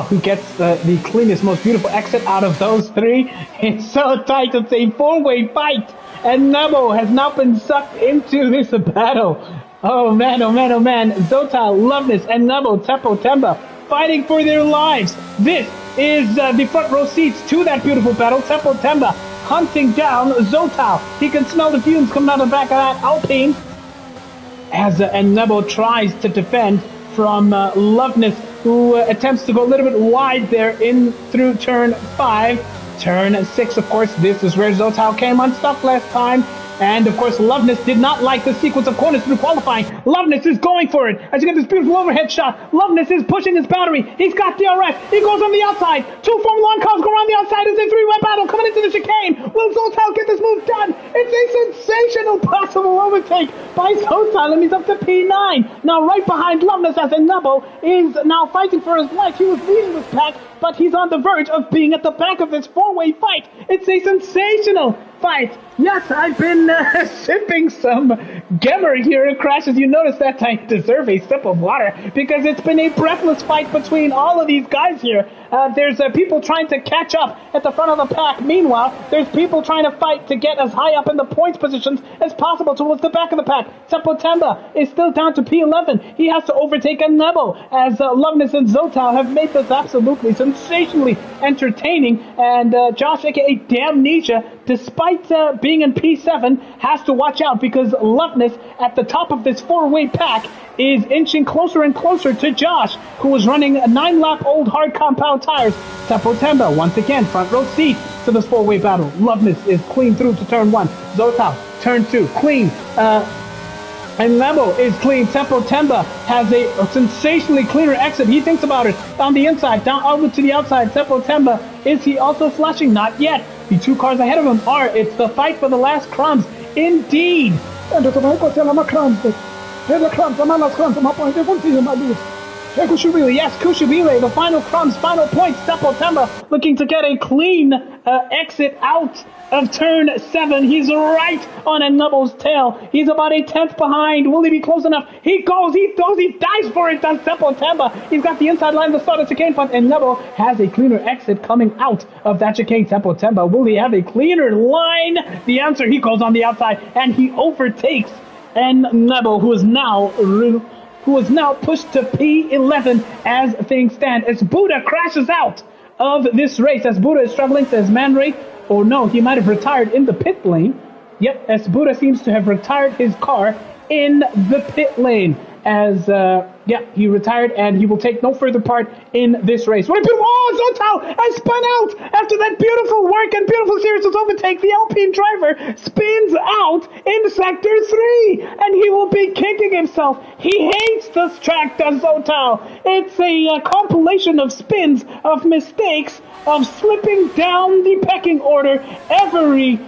who gets the cleanest, most beautiful exit out of those 3. It's so tight, it's a 4-way fight. And Nebo has now been sucked into this battle. Oh man, oh man, oh man. Zotal, Loveness, and Nebo, Teppo Temba fighting for their lives. This is the front row seats to that beautiful battle. Teppo Temba hunting down Zotal. He can smell the fumes coming out of the back of that Alpine. As and Nebo tries to defend from Loveness, who attempts to go a little bit wide there in through turn 5. Turn 6, of course, this is where Zotal came unstuck last time. And of course, Loveness did not like the sequence of corners through qualifying. Loveness is going for it as you get this beautiful overhead shot. Loveness is pushing his battery. He's got DRS. He goes on the outside. Two Formula 1 cars go around the outside. It's a three-way battle coming into the chicane. Will Zotal get this move done? It's a sensational possible overtake by Zotal, and he's up to P9. Now right behind Loveness as Enebo is now fighting for his life. He was leading this pack, but he's on the verge of being at the back of this four-way fight. It's a sensational fight. Yes, I've been sipping some Gemmer here at Crashes. You notice that I deserve a sip of water because it's been a breathless fight between all of these guys here. There's people trying to catch up at the front of the pack. Meanwhile, there's people trying to fight to get as high up in the points positions as possible towards the back of the pack. September is still down to P11. He has to overtake a Nebo as Loveness and Zotal have made this absolutely sensationally entertaining. And Josh, aka Damnesia, despite being in P7, has to watch out because Loveness at the top of this four-way pack is inching closer and closer to Josh, who is running 9-lap-old hard compound tires. September, once again, front row seat to this four-way battle. Loveness is clean through to turn 1. Zotal, turn 2, clean. And Lebo is clean. September has a sensationally cleaner exit. He thinks about it. On the inside, down over to the outside. September, is he also flashing? Not yet. The two cars ahead of him are. It's the fight for the last crumbs. Indeed. And the crumbs. The crumbs, the last crumbs, my point. They won't see him, I lose. Kushubile, yes, Kushubile, the final crumbs, final points. September looking to get a clean exit out of turn 7. He's right on Enebo's tail. He's about a 10th behind. Will he be close enough? He goes, he dives for it, does September. He's got the inside line of the start of chicane front, and Enebo has a cleaner exit coming out of that chicane. September, will he have a cleaner line? The answer, he goes on the outside, and he overtakes Enebo, who is now pushed to P11 as things stand. As Buddha crashes out of this race, as Buddha is struggling, says Man Ray, or no, he might have retired in the pit lane. Yep, as Buddha seems to have retired his car in the pit lane. As, he retired and he will take no further part in this race. What a beautiful, Zotal has spun out after that beautiful work and beautiful series of overtake. The Alpine driver spins out in Sector 3 and he will be kicking himself. He hates this track, does Zotal. It's a compilation of spins, of mistakes, of slipping down the pecking order every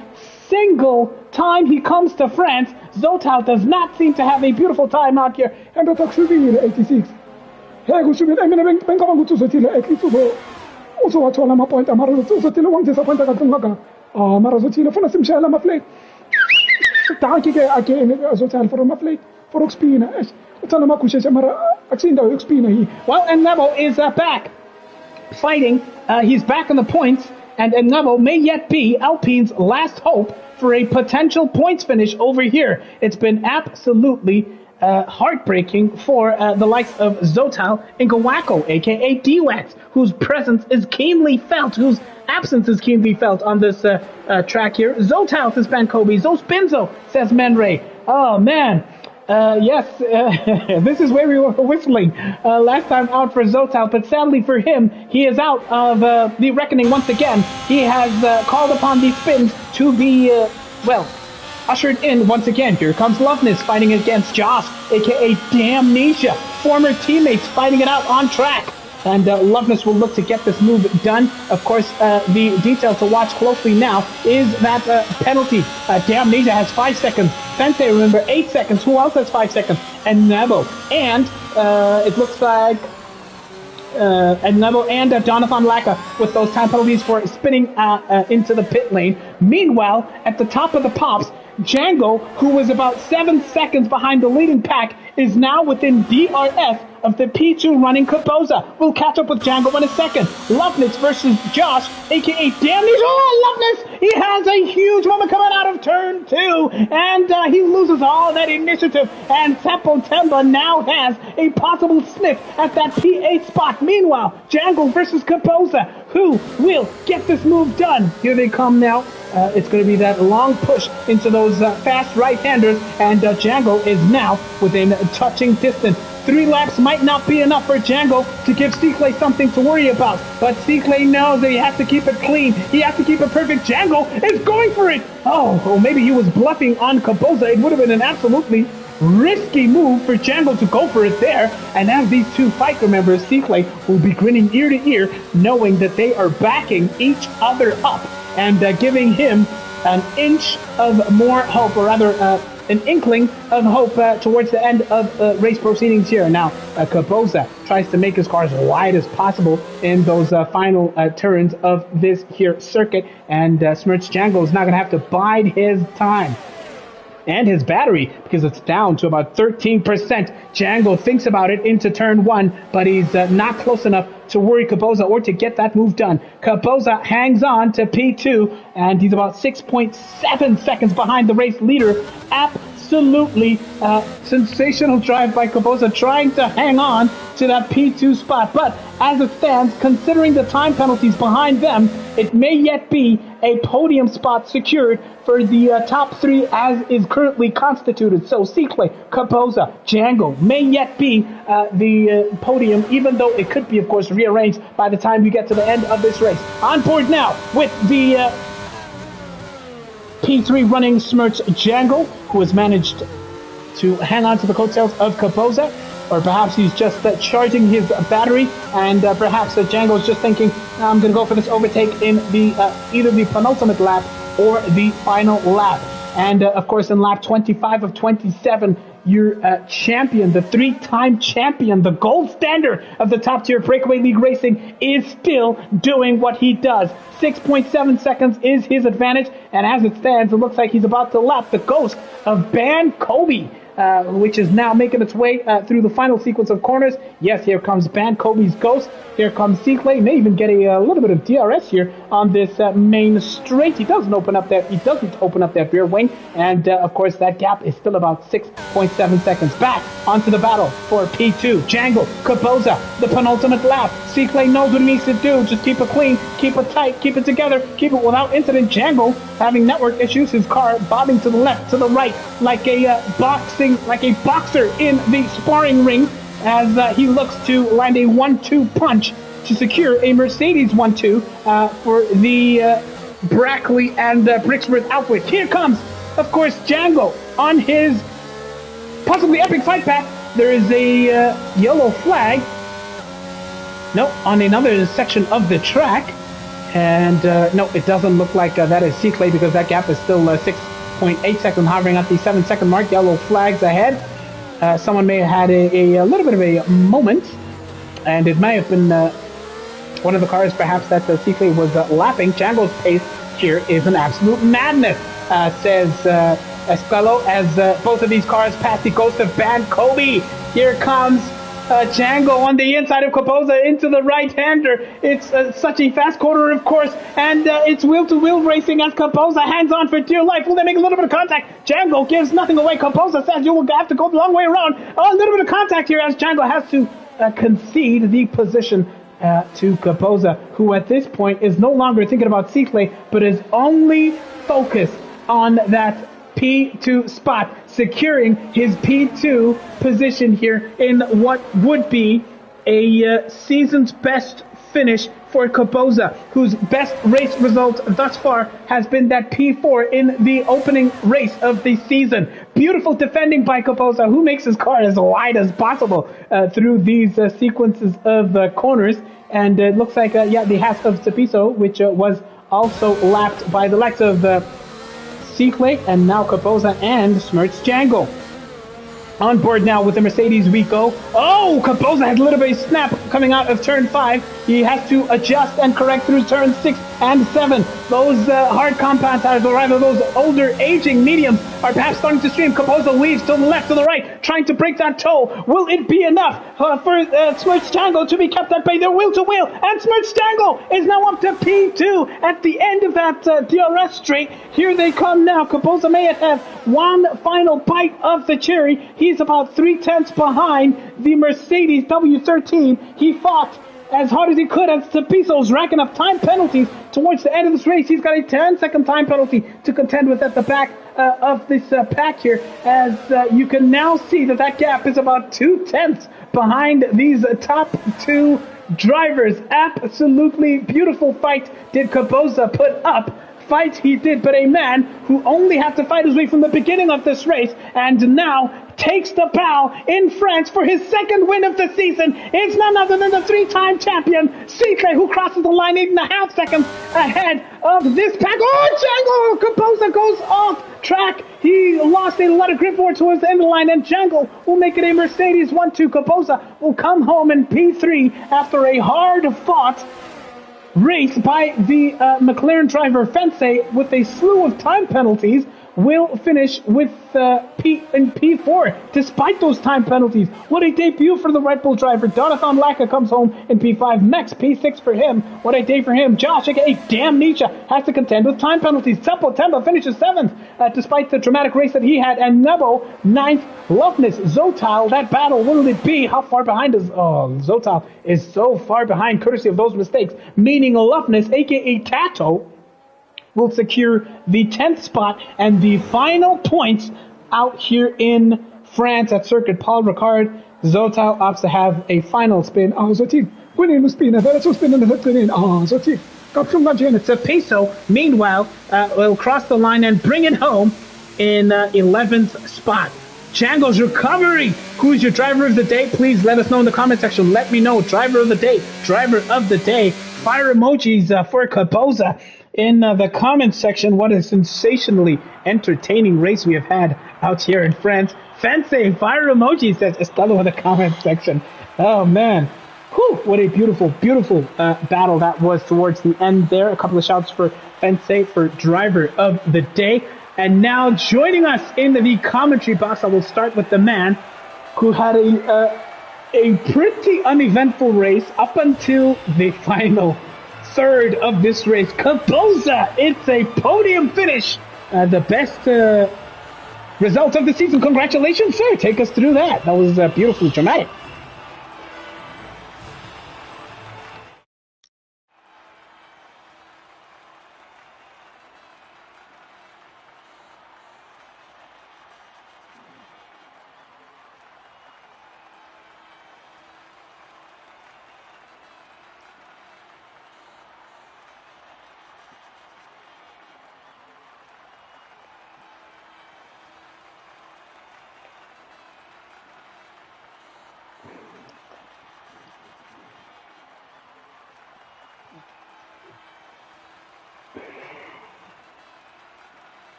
single time he comes to France. Zotal does not seem to have a beautiful time out here. And the Toxubile 86. Hey, Gusubile, I mean, I'm going to Zotila at least also what all my point. I'm going to Zotila one disappointed at Tunga. Marazotila for a simshala, my plate. Tanki again, Zotal for my plate for Oxpina. Talamakusha, Axinda, Oxpina. Well, and Nebo is back fighting. He's back on the points, and Nebo may yet be Alpine's last hope for a potential points finish over here. It's been absolutely heartbreaking for the likes of Zotal and Gawako, aka D-Wax, whose presence is keenly felt, whose absence is keenly felt on this track here. Zotal, says Bankobi. Zospinzo, says Menray. Oh, man. Yes, this is where we were whistling last time out for Zotal, but sadly for him, he is out of the reckoning once again. He has called upon these spins to be, ushered in once again. Here comes Loveness fighting against Josh, aka Damnesia. Former teammates fighting it out on track. And Loveness will look to get this move done. Of course, the detail to watch closely now is that penalty. Damnesia has 5 seconds. Fente, remember, 8 seconds. Who else has 5 seconds? And Nebo. And it looks like Nebo and Jonathan Laka with those time penalties for spinning into the pit lane. Meanwhile, at the top of the pops, Django, who was about 7 seconds behind the leading pack, is now within DRS of the P2 running Caboza. We'll catch up with Django in a second. Loveness versus Josh, aka Damnesia. Oh, Loveness! He has a huge moment coming out of turn 2, and he loses all that initiative. And September now has a possible sniff at that P8 spot. Meanwhile, Django versus Caboza. who will get this move done. Here they come now. It's going to be that long push into those fast right-handers, and Django is now within touching distance. 3 laps might not be enough for Django to give Cicle something to worry about, but Cicle knows that he has to keep it clean. He has to keep it perfect. Django is going for it. Oh, maybe he was bluffing on Caboza. It would have been an absolutely risky move for Django to go for it there. And as these two fight, remember, Cicle will be grinning ear to ear, knowing that they are backing each other up and giving him an inch of more hope, or rather an inkling of hope towards the end of race proceedings here. Now, Caboza tries to make his car as wide as possible in those final turns of this here circuit, and Smirch Django is not going to have to bide his time. And his battery, because it's down to about 13%. Django thinks about it into turn 1, but he's not close enough to worry Caboza or to get that move done. Caboza hangs on to P2, and he's about 6.7 seconds behind the race leader. Absolutely sensational drive by Caboza, trying to hang on to that P2 spot. But as it stands, considering the time penalties behind them, it may yet be a podium spot secured for the top 3 as is currently constituted. So Cicle, Caboza, Django may yet be the podium, even though it could be, of course, rearranged by the time you get to the end of this race. On board now with the P3 running Smirch Django, who has managed to hang on to the coattails of Caboza, or perhaps he's just charging his battery, and perhaps Django's just thinking, I'm going to go for this overtake in the either the penultimate lap or the final lap. And of course, in lap 25 of 27, your champion, the 3-time champion, the gold standard of the top tier Breakaway League racing, is still doing what he does. 6.7 seconds is his advantage, and as it stands, it looks like he's about to lap the ghost of Ban Kobe, which is now making its way through the final sequence of corners. Yes, here comes Ban Kobe's ghost. Here comes Cicle. May even get a little bit of DRS here on this main straight. He doesn't open up that rear wing, and of course that gap is still about 6.7 seconds. Back onto the battle for P2. Django, Caboza, the penultimate lap. Cicle knows what he needs to do. Just keep it clean, keep it tight, keep it together, keep it without incident. Django having network issues, his car bobbing to the left, to the right, like a boxer in the sparring ring, as he looks to land a 1-2 punch to secure a Mercedes 1-2 for the Brackley and Brixworth outfit. Here comes, of course, Django on his possibly epic fight path. There is a yellow flag. No, on another section of the track. And no, it doesn't look like that is Cicle, because that gap is still 6.8 seconds, hovering at the 7-second mark. Yellow flags ahead. Someone may have had a little bit of a moment, and it may have been one of the cars perhaps that Cicle was lapping. Django's pace here is an absolute madness, says Espello, as both of these cars pass the ghost of Ban Kobe. Here comes Django on the inside of Caboza into the right-hander. It's such a fast corner, of course, and it's wheel-to-wheel racing as Caboza hangs on for dear life. Will they make a little bit of contact? Django gives nothing away. Caboza says you will have to go the long way around. A little bit of contact here as Django has to concede the position to Caboza, who at this point is no longer thinking about Cicle, but is only focused on that P2 spot, securing his P2 position here in what would be a season's best finish for Caboza, whose best race result thus far has been that P4 in the opening race of the season. Beautiful defending by Caboza, who makes his car as wide as possible through these sequences of corners. And it looks like, the Haas of Cepiso, which was also lapped by the likes of Cicle, and now Caboza and Smirch Django. On board now with the Mercedes we go. Oh, Caboza has a little bit of snap coming out of turn 5. He has to adjust and correct through turn 6 and 7. Those hard compound tires, or rather those older aging mediums, are perhaps starting to stream. Caboza weaves to the left, to the right, trying to break that toe. Will it be enough for Smirch Django to be kept at bay? They're wheel to wheel, and Smirch Django is now up to P2 at the end of that DRS straight. Here they come now. Caboza may have one final bite of the cherry. He's about 3/10 behind the Mercedes W13. He fought as hard as he could as Tapiso's racking up time penalties towards the end of this race. He's got a 10-second time penalty to contend with at the back of this pack here, as you can now see that gap is about 2/10 behind these top two drivers. Absolutely beautiful fight did Caboza put up. Fight he did, but a man who only had to fight his way from the beginning of this race and now takes the bow in France for his second win of the season. It's none other than the three-time champion, Cicle, who crosses the line 8.5 seconds ahead of this pack. Oh, Django! Caboza goes off track. He lost a lot of grip more towards the end of the line, and Django will make it a Mercedes 1-2. Caboza will come home in P3 after a hard-fought race by the McLaren driver Fence with a slew of time penalties. Will finish with in P4 despite those time penalties. What a debut for the Red Bull driver. Jonathan Laka comes home in P5. Mex P6 for him. What a day for him. Josh, aka Damn Nietzsche, has to contend with time penalties. Tempo Temba finishes 7th despite the dramatic race that he had. And Nebo 9th. Loveness, Zotal, that battle, what will it be? How far behind is... Oh, Zotal is so far behind courtesy of those mistakes. Meaning Loveness, aka Tato, will secure the 10th spot and the final points out here in France at Circuit Paul Ricard. Zotal opts to have a final spin. Zotin, kunin mo spin na so spin na natin. Zotin, kapsum na dyan. Tapiso, meanwhile, will cross the line and bring it home in 11th spot. Django's recovery. Who's your driver of the day? Please let us know in the comment section. Let me know. Driver of the day. Driver of the day. Fire emojis for Caboza in the comment section. What a sensationally entertaining race we have had out here in France. Fence fire emoji, says Estella in the comment section. Oh man, whew, what a beautiful battle that was towards the end there. A couple of shouts for Fence for driver of the day. And now joining us in the commentary box, I will start with the man who had a pretty uneventful race up until the final third of this race. Caboza, it's a podium finish. The best result of the season. Congratulations, sir. Take us through that. That was beautifully dramatic.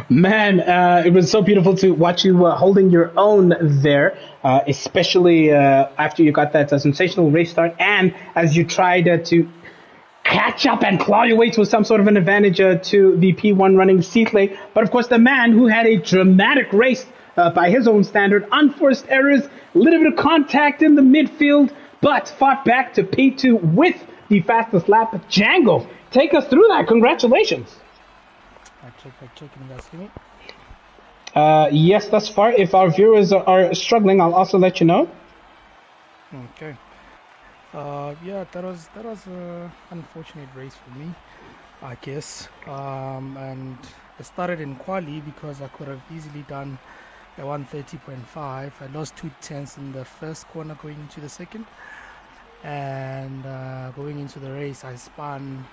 Man, it was so beautiful to watch you holding your own there, especially after you got that sensational race start and as you tried to catch up and claw your way to some sort of an advantage to the P1 running Cicle. But of course, the man who had a dramatic race by his own standard, unforced errors, a little bit of contact in the midfield, but fought back to P2 with the fastest lap. Django, take us through that. Congratulations. Check. Can you guys hear me? Yes, thus far. If our viewers are struggling, I'll also let you know. Okay. Yeah, that was an unfortunate race for me, I guess. And I started in quali because I could have easily done a 130.5. I lost 2/10 in the first corner going into the second, and going into the race I spun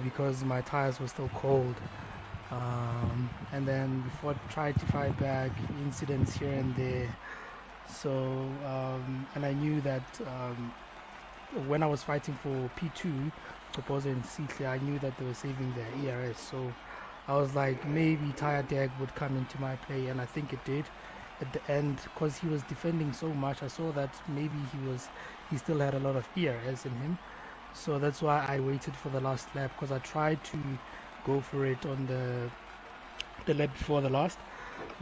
because my tires were still cold. And then before I tried to fight back, incidents here and there. So, and I knew that when I was fighting for P2, Caboza and Cicle, I knew that they were saving their ERS. So I was like, maybe tire drag would come into my play, and I think it did at the end because he was defending so much. I saw that maybe he still had a lot of ERS in him. So that's why I waited for the last lap, because I tried to go for it on the lap before the last,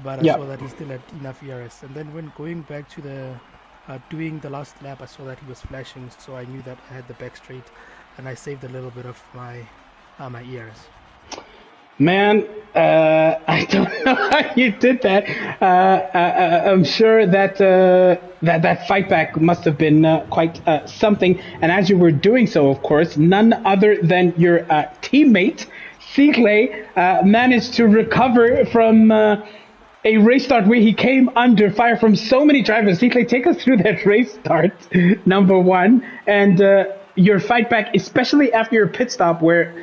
but I Yeah. saw that he still had enough ERS. And then when going back to the doing the last lap, I saw that he was flashing, so I knew that I had the back straight, and I saved a little bit of my my ERS. Man, I don't know how you did that. I'm sure that that fight back must have been quite something. And as you were doing so, of course, none other than your teammate, Sigley, managed to recover from a race start where he came under fire from so many drivers. Sigley, take us through that race start, number one, and your fight back, especially after your pit stop, where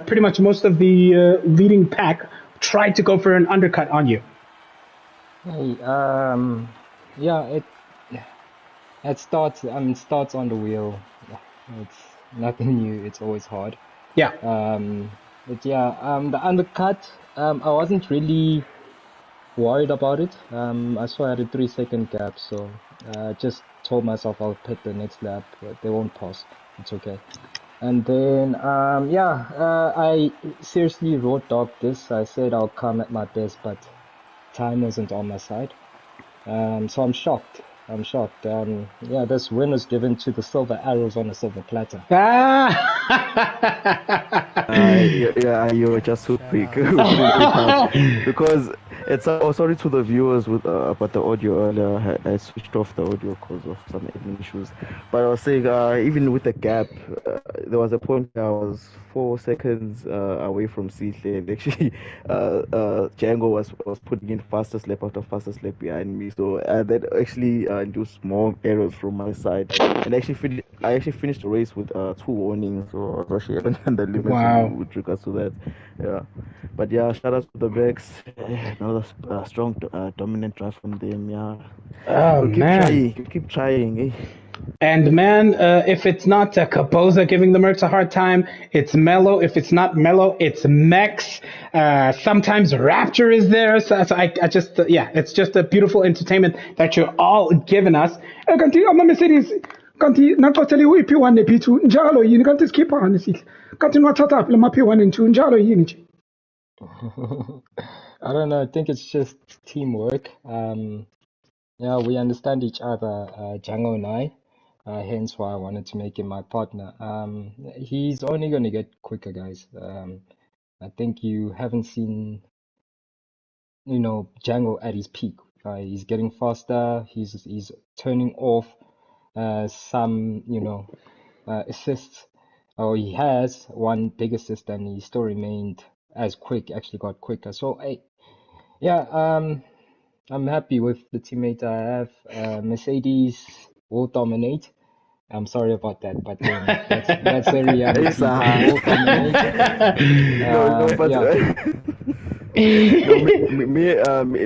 pretty much most of the leading pack tried to go for an undercut on you. Hey, yeah, it starts. Starts on the wheel. It's nothing new. It's always hard. Yeah. But yeah, the undercut. I wasn't really worried about it. I saw I had a 3 second gap, so just told myself I'll pit the next lap, but they won't pass. It's okay. And then, I seriously road dogged this. I said I'll come at my best, but time wasn't on my side. So I'm shocked. Yeah, this win was given to the silver arrows on a silver platter. Yeah, you were just so quick because it's sorry to the viewers with about the audio earlier. I switched off the audio because of some admin issues. But I was saying, even with the gap, there was a point where I was 4 seconds away from Sihle, and actually, Django was putting in fastest lap after fastest lap behind me. So that actually induced more errors from my side, and I actually finished the race with 2 warnings. So I was actually under the limit Wow. with regards to that. Yeah, but yeah, shout out to the Becks. Another strong, dominant drive from them. Yeah. Oh, man. Keep trying. Eh? And man, if it's not Kapoza giving the Mercs a hard time, it's Mello. If it's not Mello, it's Mex. Sometimes Rapture is there. So I just, it's just a beautiful entertainment that you're all giving us. Kanti ama-Mercedes kanti naxoxeliwe i-P1 ne-P2 njalo yini kanti sikhipha Sihle kanti niwathatha phi la P1 and 2 njalo yini nje? I don't know. I think it's just teamwork. Yeah, we understand each other, Django and I. Hence why I wanted to make him my partner. He's only going to get quicker, guys. I think you haven't seen, Django at his peak. He's getting faster. He's turning off some, assists. Oh, he has one big assist, and he still remained as quick. Actually, got quicker. So, I'm happy with the teammate I have. Mercedes will dominate. I'm sorry about that, but that's the reality. Will dominate.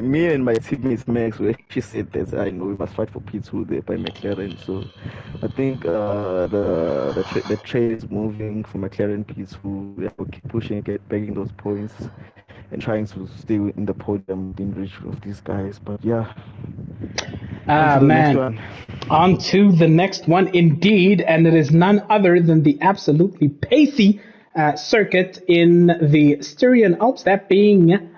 Me and my teammates Max, we actually said that I know we must fight for P2 there by McLaren. So I think the trade is moving for McLaren P2. They will keep pushing, bagging those points, and trying to stay in the podium in reach of these guys. But yeah. Man. On to the next one, indeed, and it is none other than the absolutely pacey circuit in the Styrian Alps, that being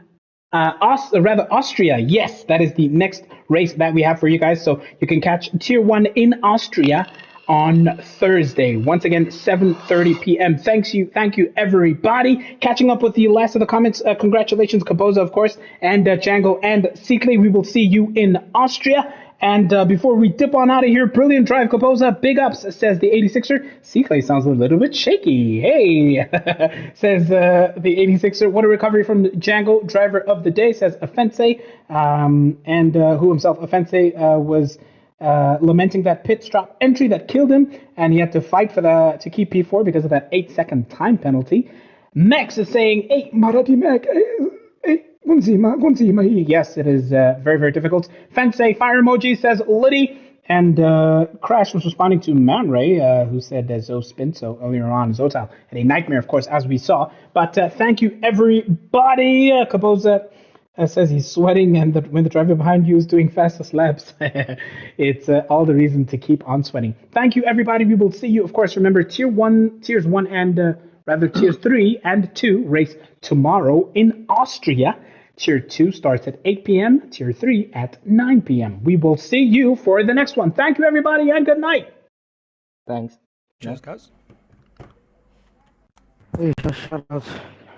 Austria. Yes, that is the next race that we have for you guys. So you can catch Tier 1 in Austria on Thursday. Once again, 7:30 p.m. Thank you, everybody. Catching up with the last of the comments. Congratulations, Kapoza, of course, and Django and Sikley. We will see you in Austria. And before we dip on out of here, brilliant drive, Kapoza. Big ups, says the 86er. Sikley sounds a little bit shaky. Hey, says the 86er. What a recovery from Django, driver of the day, says Offense. And who himself, Offense, was lamenting that pit stop entry that killed him, and he had to fight to keep P4 because of that 8-second time penalty. Max is saying, hey, Marati Mac, gunzima. Yes, it is very, very difficult. Fence fire emoji, says Liddy. And Crash was responding to Man Ray, who said Zo Spinso earlier on. Zotal had a nightmare, of course, as we saw. But thank you, everybody. Kapoza says he's sweating, and when the driver behind you is doing fastest laps, it's all the reason to keep on sweating. Thank you, everybody. We will see you, of course. Remember, Tiers 1 and Tiers 3 and 2 race tomorrow in Austria. Tier 2 starts at 8 p.m., Tier 3 at 9 p.m. We will see you for the next one. Thank you, everybody, and good night. Thanks. Cheers, guys. Hey, shout out.